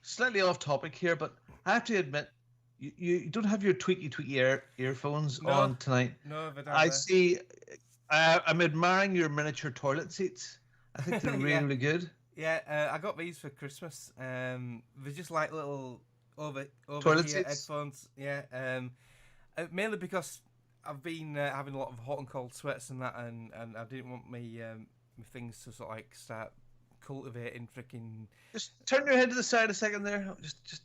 Speaker 2: slightly off topic here, but I have to admit, you don't have your tweaky earphones on tonight.
Speaker 3: No, but
Speaker 2: I see. I'm admiring your miniature toilet seats. I think they're really good.
Speaker 3: Yeah, I got these for Christmas. They're just like little over
Speaker 2: toilet
Speaker 3: here
Speaker 2: seats?
Speaker 3: headphones. Yeah. Mainly because I've been having a lot of hot and cold sweats and that, and I didn't want my things to sort of start cultivating freaking.
Speaker 2: Just turn your head to the side a second there. Just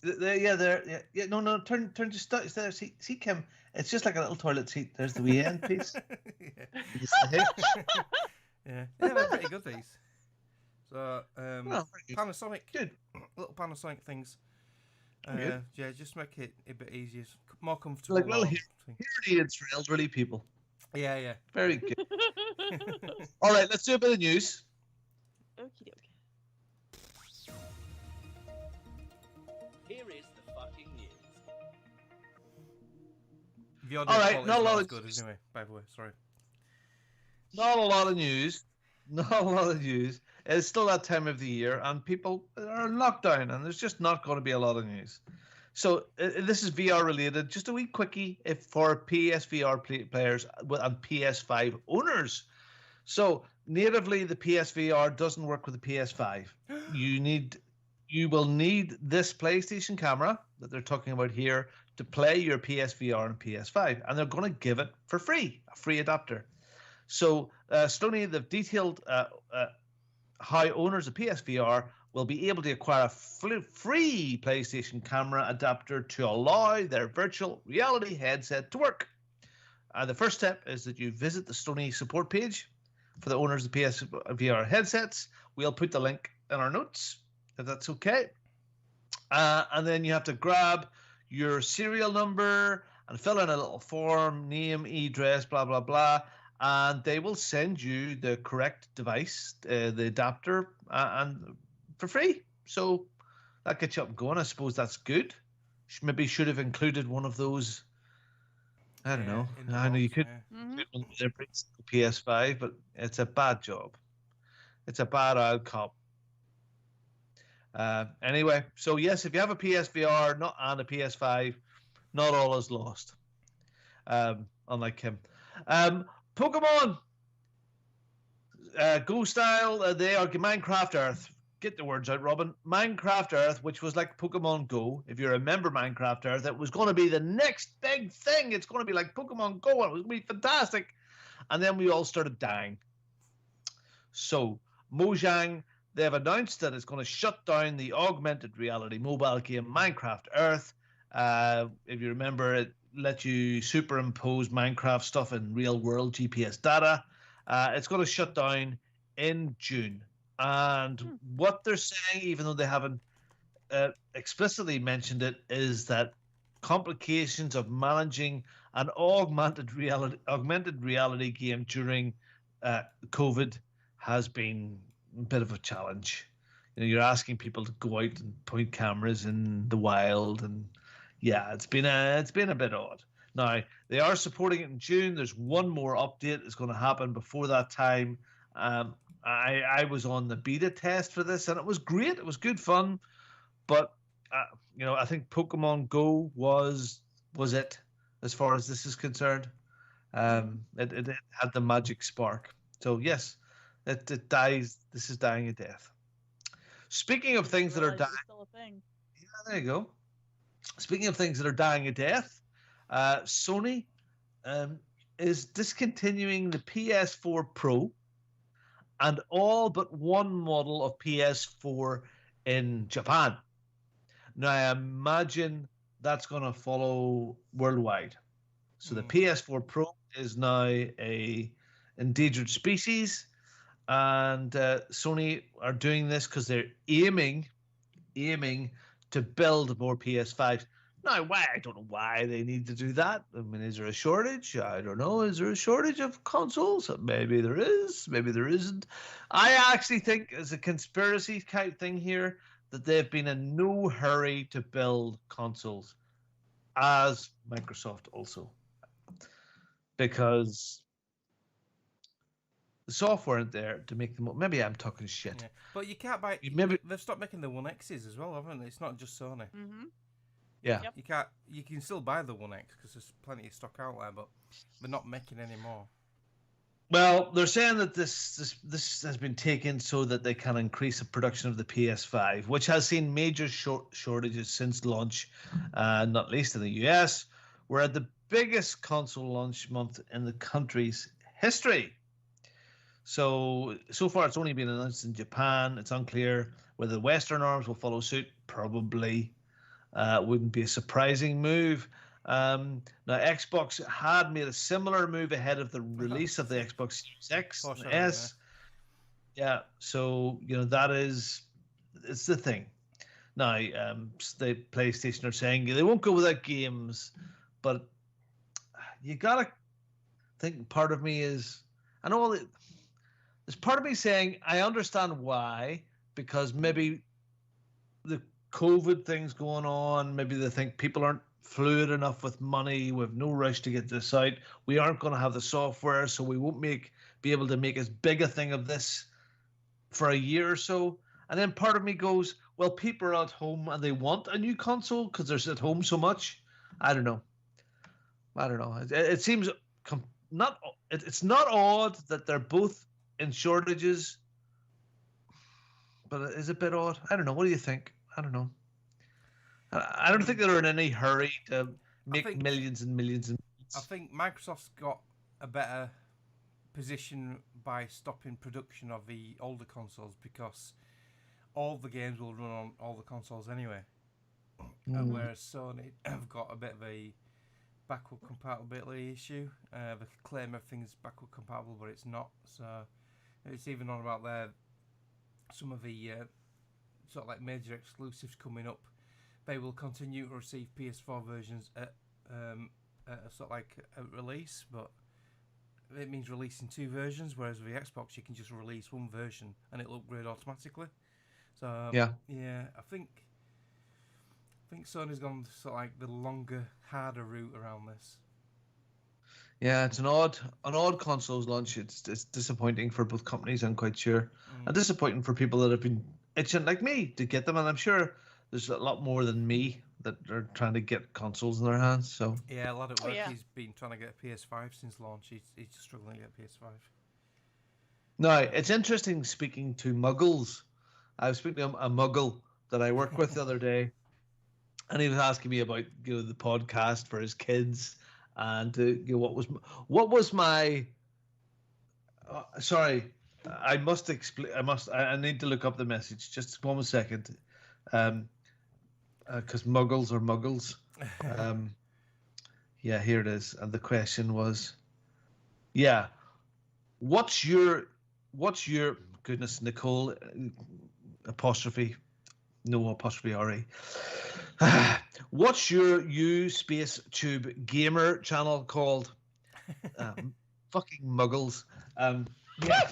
Speaker 2: there. Yeah. No. Turn. Just stay there. See, Kim. It's just like a little toilet seat. There's the wee end piece.
Speaker 3: Yeah, they're pretty good these. So Panasonic,
Speaker 2: good
Speaker 3: little Panasonic things. Yeah, just make it a bit easier, more comfortable.
Speaker 2: Like little hearing aids for elderly people.
Speaker 3: Yeah.
Speaker 2: Very good. All right, let's do a bit of news.
Speaker 1: Okie dokie.
Speaker 8: Here is the fucking news.
Speaker 3: The audio
Speaker 2: All right, not a lot of
Speaker 3: good anyway. By the way, sorry.
Speaker 2: Not a lot of news. It's still that time of the year, and people are in lockdown, and there's just not going to be a lot of news. So this is VR related. Just a wee quickie for PSVR players and PS5 owners. So natively, the PSVR doesn't work with the PS5. You will need this PlayStation camera that they're talking about here to play your PSVR and PS5, and they're going to give it for free, a free adapter. So Sony, they've detailed how owners of PSVR will be able to acquire a free PlayStation camera adapter to allow their virtual reality headset to work. The first step is that you visit the Sony support page for the owners of PSVR headsets. We'll put the link in our notes, if that's okay. And then you have to grab your serial number and fill in a little form, name, address, blah, blah, blah. And they will send you the correct device, the adapter, and for free. So that gets you up and going. I suppose that's good. Maybe should have included one of those I don't know.
Speaker 3: in the
Speaker 2: I know you
Speaker 3: box,
Speaker 2: could
Speaker 3: yeah.
Speaker 1: Mhm.
Speaker 2: put one delivery to the PS5, but it's a bad job. It's a bad outcome. Anyway, so yes, if you have a PSVR not and a PS5, not all is lost. Unlike him. Pokemon Go Style, they are Minecraft Earth. Get the words out, Robin. Minecraft Earth, which was like Pokemon Go. If you remember Minecraft Earth, it was going to be the next big thing. It's going to be like Pokemon Go. And it was going to be fantastic. And then we all started dying. So, Mojang, they have announced that it's going to shut down the augmented reality mobile game Minecraft Earth. If you remember, it let you superimpose Minecraft stuff in real world GPS data. It's going to shut down in June. And what they're saying, even though they haven't explicitly mentioned it, is that complications of managing an augmented reality game during COVID has been a bit of a challenge. You know, you're asking people to go out and point cameras in the wild, and yeah, it's been a bit odd. Now they are supporting it in June. There's one more update that's going to happen before that time. I was on the beta test for this, and it was great. It was good fun, but you know, I think Pokemon Go was it as far as this is concerned. It had the magic spark. So yes, it dies. This is dying a death. Speaking of things that are dying,
Speaker 1: Still a thing.
Speaker 2: yeah, there you go. Speaking of things that are dying a death, Sony is discontinuing the PS4 Pro and all but one model of PS4 in Japan. Now, I imagine that's going to follow worldwide. So the PS4 Pro is now a endangered species, and Sony are doing this because they're aiming to build more PS5s. Now, why? I don't know why they need to do that. I mean, is there a shortage? I don't know. Is there a shortage of consoles? Maybe there is. Maybe there isn't. I actually think, as a conspiracy type thing here, that they've been in no hurry to build consoles, as Microsoft also, because the software isn't there to make them. Maybe I'm talking shit.
Speaker 3: Yeah. But you can't buy.
Speaker 2: Maybe
Speaker 3: they've stopped making the One X's as well, haven't they? It's not just Sony.
Speaker 1: Mm-hmm.
Speaker 2: Yeah.
Speaker 3: You can't. You can still buy the One X because there's plenty of stock out there, but they're not making any more.
Speaker 2: Well, they're saying that this has been taken so that they can increase the production of the PS5, which has seen major shortages since launch, not least in the US. We're at the biggest console launch month in the country's history. So far, it's only been announced in Japan. It's unclear whether the Western arms will follow suit. Probably. Wouldn't be a surprising move. Now, Xbox had made a similar move ahead of the release of the Xbox Series X and S. Yeah, so you know it's the thing. Now, the PlayStation are saying they won't go without games, but you gotta think. Part of me is, I know there's part of me saying I understand why, because maybe the COVID things going on, maybe they think people aren't fluid enough with money. We have no rush to get this out. We aren't going to have the software, so we won't be able to make as big a thing of this for a year or so. And then part of me goes, well, people are at home and they want a new console because they're at home so much. I don't know. It seems it's not odd that they're both in shortages, but it is a bit odd. I don't know. What do you think? I don't know. I don't think they're in any hurry to make millions and millions and millions.
Speaker 3: I think Microsoft's got a better position by stopping production of the older consoles because all the games will run on all the consoles anyway. Whereas Sony have got a bit of a backward compatibility issue. They claim everything's backward compatible, but it's not. So it's even on about some of the sort of like major exclusives coming up. They will continue to receive PS4 versions at sort of like a release, but it means releasing two versions, whereas with the Xbox you can just release one version and it'll upgrade automatically. So yeah, I think Sony's gone sort of like the longer, harder route around this.
Speaker 2: Yeah, it's an odd consoles launch. It's disappointing for both companies, I'm quite sure, and disappointing for people that have been itching like me to get them. And I'm sure there's a lot more than me that are trying to get consoles in their hands. So
Speaker 3: yeah, a lot at work.
Speaker 1: yeah.
Speaker 3: He's been trying to get a PS5 since launch. He's struggling to get a PS5.
Speaker 2: now it's interesting speaking to muggles. I was speaking to a muggle that I work with the other day, and he was asking me about the podcast for his kids. And what was my? Sorry, I must explain. I need to look up the message. Just 1 second, because muggles are muggles. Yeah, here it is. And the question was, yeah, what's your goodness, Nicole apostrophe, no apostrophe re. What's your Space Tube gamer channel called? Fucking muggles. Yeah.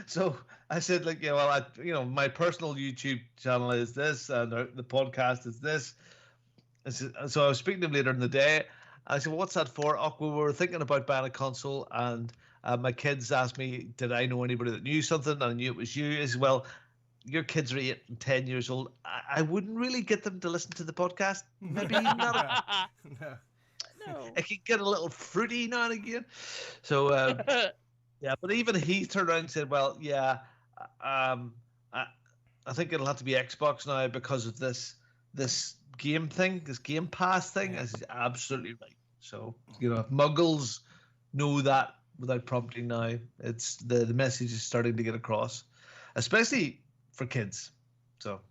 Speaker 2: So I said, like, yeah, well, my personal YouTube channel is this, and the podcast is this. So I was speaking to him later in the day. I said, well, what's that for? Oh, we were thinking about buying a console, and my kids asked me, did I know anybody that knew something? And I knew it was you as well. Your kids are 8 and 10 years old. I wouldn't really get them to listen to the podcast. Maybe not.
Speaker 1: No.
Speaker 2: It can get a little fruity now and again. So, yeah, but even he turned around and said, well, yeah, I think it'll have to be Xbox now because of this game thing, this Game Pass thing.
Speaker 3: Yeah.
Speaker 2: Is absolutely right. So, if muggles know that without prompting now, it's the message is starting to get across, especially for kids. So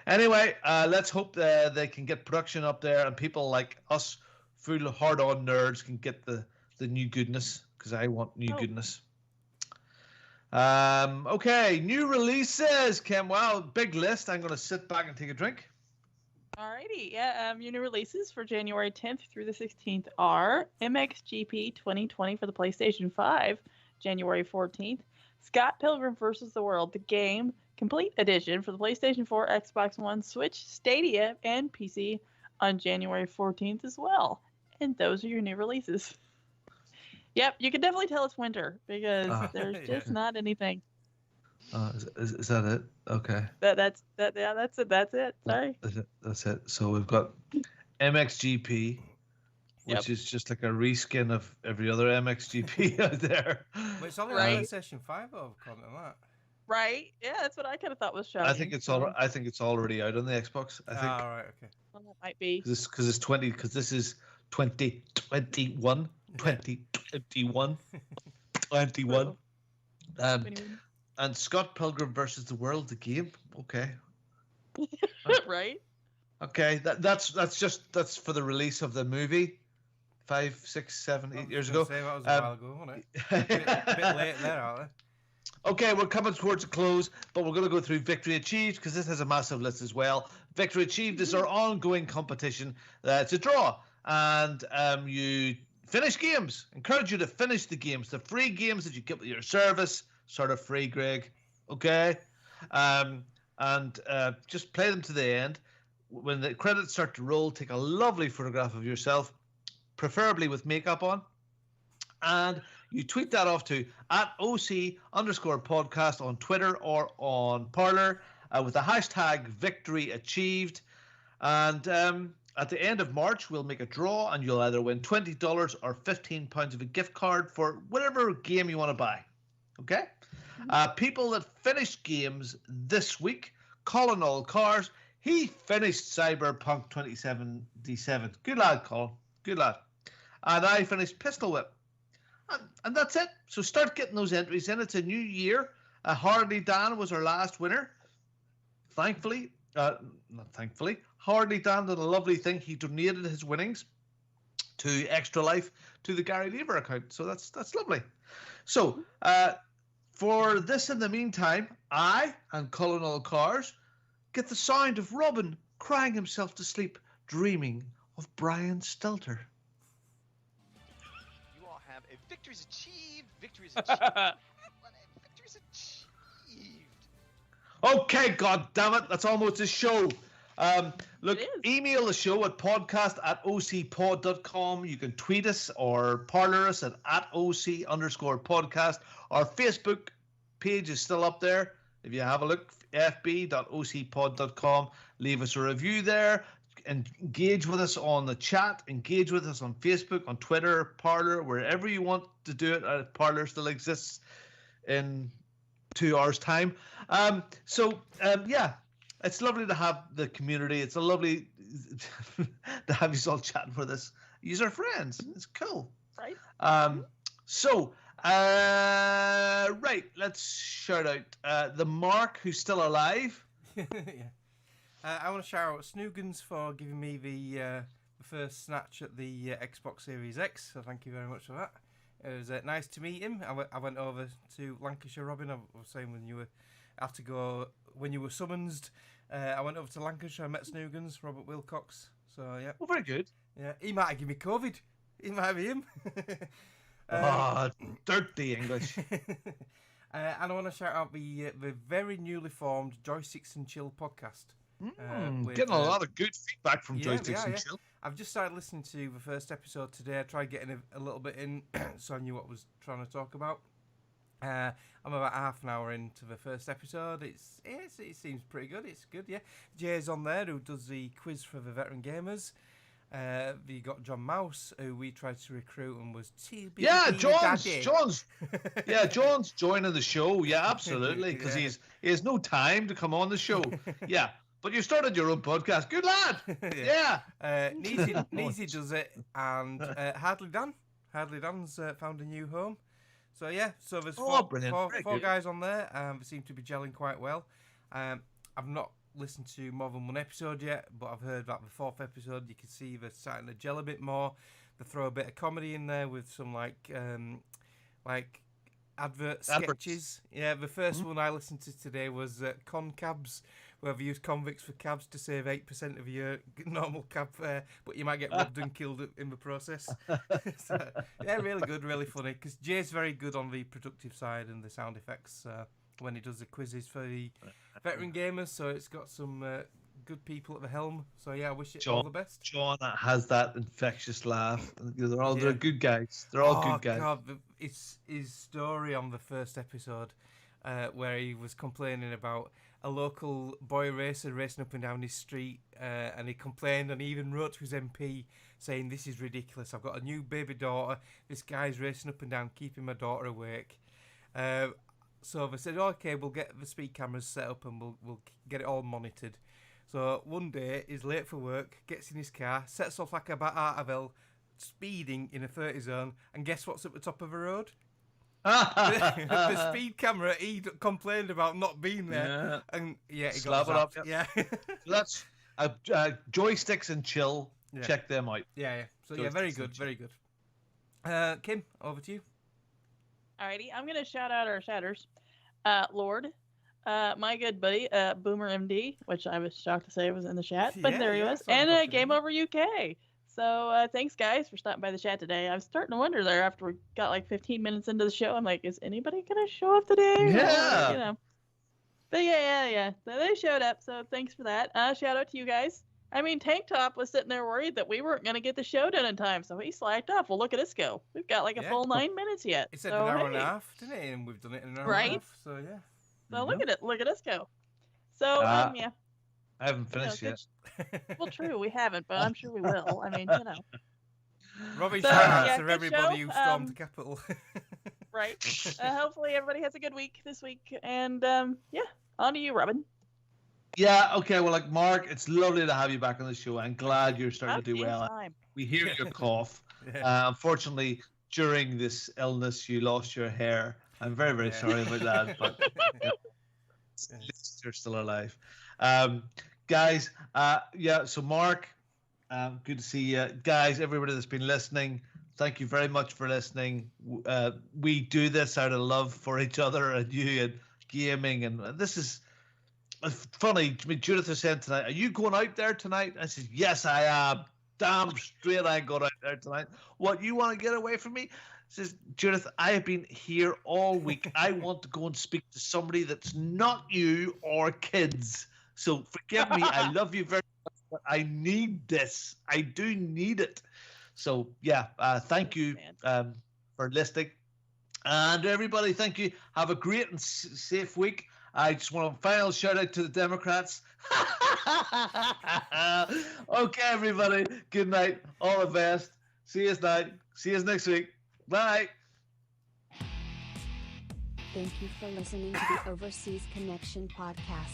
Speaker 2: anyway, let's hope that they can get production up there and people like us full hard-on nerds can get the new goodness, because I want new goodness. Okay, new releases, Kim. Wow, big list. I'm going to sit back and take a drink.
Speaker 1: Alrighty, yeah. Your new releases for January 10th through the 16th are MXGP 2020 for the PlayStation 5, January 14th. Scott Pilgrim vs. the World, the game, complete edition for the PlayStation 4, Xbox One, Switch, Stadia, and PC on January 14th as well. And those are your new releases. Yep, you can definitely tell it's winter because there's just not anything.
Speaker 2: Is that it? Okay.
Speaker 1: That's it. That's it. Sorry.
Speaker 2: That's it. So we've got MXGP, which is just like a reskin of every other MXGP out there.
Speaker 3: But it's only on PlayStation 5 though, according to that.
Speaker 1: Right? Yeah, that's what I kind of thought was shocking.
Speaker 2: I think it's already out on the Xbox. I think.
Speaker 3: Ah, right, okay.
Speaker 1: Well, that might be.
Speaker 2: Because it's 20. Because this is 2021. 2021. 21. And Scott Pilgrim versus the World, the game. Okay.
Speaker 1: Right.
Speaker 2: Okay, that's for the release of the movie, 5, 6, 7, 8 years ago.
Speaker 3: Say that was a while ago, wasn't it? a bit late there, aren't they?
Speaker 2: Okay, we're coming towards a close, but we're going to go through Victory Achieved because this has a massive list as well. Victory Achieved is our ongoing competition. It's a draw, and you finish games. Encourage you to finish the games, the free games that you get with your service. Sort of free, Greg. Okay, and just play them to the end. When the credits start to roll, take a lovely photograph of yourself, preferably with makeup on, and you tweet that off to @OC_podcast on Twitter or on Parler with the hashtag Victory Achieved. And at the end of March, we'll make a draw, and you'll either win $20 or £15 of a gift card for whatever game you want to buy. Okay? People that finished games this week, Colin Allcars, he finished Cyberpunk 2077. Good lad, Colin. Good lad. And I finished Pistol Whip. And that's it. So start getting those entries in. It's a new year. Hardy Dan was our last winner. Thankfully, Hardy Dan did a lovely thing. He donated his winnings to Extra Life to the Gary Lever account. So that's lovely. So, for this in the meantime, I and Colin Allcars get the sound of Robin crying himself to sleep, dreaming of Brian Stelter.
Speaker 11: You all have a victory's achieved. Victory's achieved. Victory's achieved.
Speaker 2: Okay, God damn it, that's almost a show. Look,
Speaker 1: It is.
Speaker 2: email the show at podcast@ocpod.com. You can tweet us or parlor us at @OC_podcast. Our Facebook page is still up there. If you have a look, fb.ocpod.com. Leave us a review there. Engage with us on the chat. Engage with us on Facebook, on Twitter, Parlor, wherever you want to do it. Parlor still exists in 2 hours' time. Yeah, it's lovely to have the community. It's a lovely to have you all chatting with us. You're our friends. It's cool.
Speaker 1: Right.
Speaker 2: Right. Let's shout out the Mark who's still alive.
Speaker 3: Yeah. I want to shout out Snoogans for giving me the first snatch at the Xbox Series X. So thank you very much for that. It was nice to meet him. I went over to Lancashire, Robin. I was saying when you were summoned. I went over to Lancashire. I met Snoogans, Robert Wilcox. So yeah.
Speaker 2: Well, very good.
Speaker 3: Yeah, he might have given me COVID. It might be him.
Speaker 2: Dirty English.
Speaker 3: And I want to shout out the very newly formed Joysticks and Chill podcast.
Speaker 2: Getting a lot of good feedback from Joysticks and Chill.
Speaker 3: I've just started listening to the first episode today. I tried getting a little bit in so I knew what I was trying to talk about. I'm about half an hour into the first episode. It seems pretty good. It's good, yeah. Jay's on there who does the quiz for the veteran gamers. We got John Mouse, who we tried to recruit and was too big.
Speaker 2: Yeah, John's joining the show. Yeah, absolutely, because he has no time to come on the show. Yeah, but you started your own podcast. Good lad. Yeah.
Speaker 3: Neezy does it, and Hardly Dan's found a new home. So yeah, so there's four guys on there. They seem to be gelling quite well. I've not listened to more than one episode yet, but I've heard that the fourth episode you can see they're starting to gel a bit more. They throw a bit of comedy in there with some like advert sketches. Yeah, the first one I listened to today was Con Cabs, where they use convicts for cabs to save 8% of your normal cab fare, but you might get robbed and killed in the process. So, yeah, really good, really funny, because Jay's very good on the productive side and the sound effects when he does the quizzes for the veteran gamers, so it's got some good people at the helm. So yeah, I wish it all the best.
Speaker 2: John has that infectious laugh. They're good guys. They're all good guys.
Speaker 3: God, it's his story on the first episode where he was complaining about a local boy racer racing up and down his street, and he complained, and he even wrote to his MP saying, "This is ridiculous. I've got a new baby daughter. This guy's racing up and down, keeping my daughter awake." So they said, "Okay, we'll get the speed cameras set up and we'll get it all monitored." So one day he's late for work, gets in his car, sets off like a bat out of hell, speeding in a 30 zone, and guess what's at the top of the road? The speed camera he complained about not being there, and he got
Speaker 2: up.
Speaker 3: Yeah.
Speaker 2: That's Joysticks and Chill. Yeah. Check them out.
Speaker 3: Yeah. So
Speaker 2: Joysticks,
Speaker 3: very good, very good. Kim, over to you.
Speaker 1: Alrighty, I'm gonna shout out our shouters. Lord, my good buddy, Boomer MD, which I was shocked to say was in the chat, but there he was, and Game Over UK. So thanks guys for stopping by the chat today. I was starting to wonder there after we got like 15 minutes into the show. I'm like, is anybody gonna show up today?
Speaker 2: Yeah.
Speaker 1: But yeah. So they showed up. So thanks for that. Shout out to you guys. I mean, Tank Top was sitting there worried that we weren't gonna get the show done in time, so he slacked off. Well, look at us go. We've got like a full 9 minutes yet.
Speaker 3: It said an hour and a half, didn't it? And we've done it in an hour and a half. So yeah.
Speaker 1: So look at it. Look at us go. So yeah.
Speaker 2: I haven't finished yet.
Speaker 1: Well, true, we haven't, but I'm sure we will. I mean,
Speaker 3: Robin, shout out to everybody who stormed the Capitol.
Speaker 1: Right. Hopefully everybody has a good week this week. And yeah, on to you, Robin.
Speaker 2: Yeah, okay. Well, like Mark, it's lovely to have you back on the show. I'm glad you're starting to do well. We hear your cough. Unfortunately, during this illness, you lost your hair. I'm very, very sorry about that, but you're still alive. Guys, so Mark, good to see you. Guys, everybody that's been listening, thank you very much for listening. We do this out of love for each other and you and gaming, and this is funny. Judith was saying tonight, are you going out there tonight? I said, yes, I am. Damn straight I got out there tonight. What, you want to get away from me? Says Judith, I have been here all week. I want to go and speak to somebody that's not you or kids. So forgive me. I love you very much. but I need this. I do need it. So yeah, thank you for listening. And everybody, thank you. Have a great and safe week. I just want a final shout out to the Democrats. Okay, everybody. Good night. All the best. See you tonight. See you next week. Bye.
Speaker 9: Thank you for listening to the Overseas Connection podcast.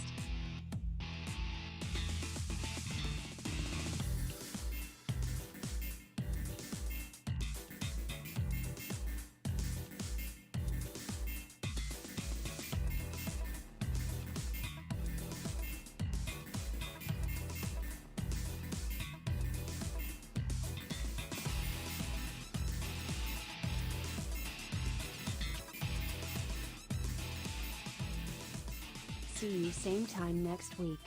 Speaker 9: See you same time next week.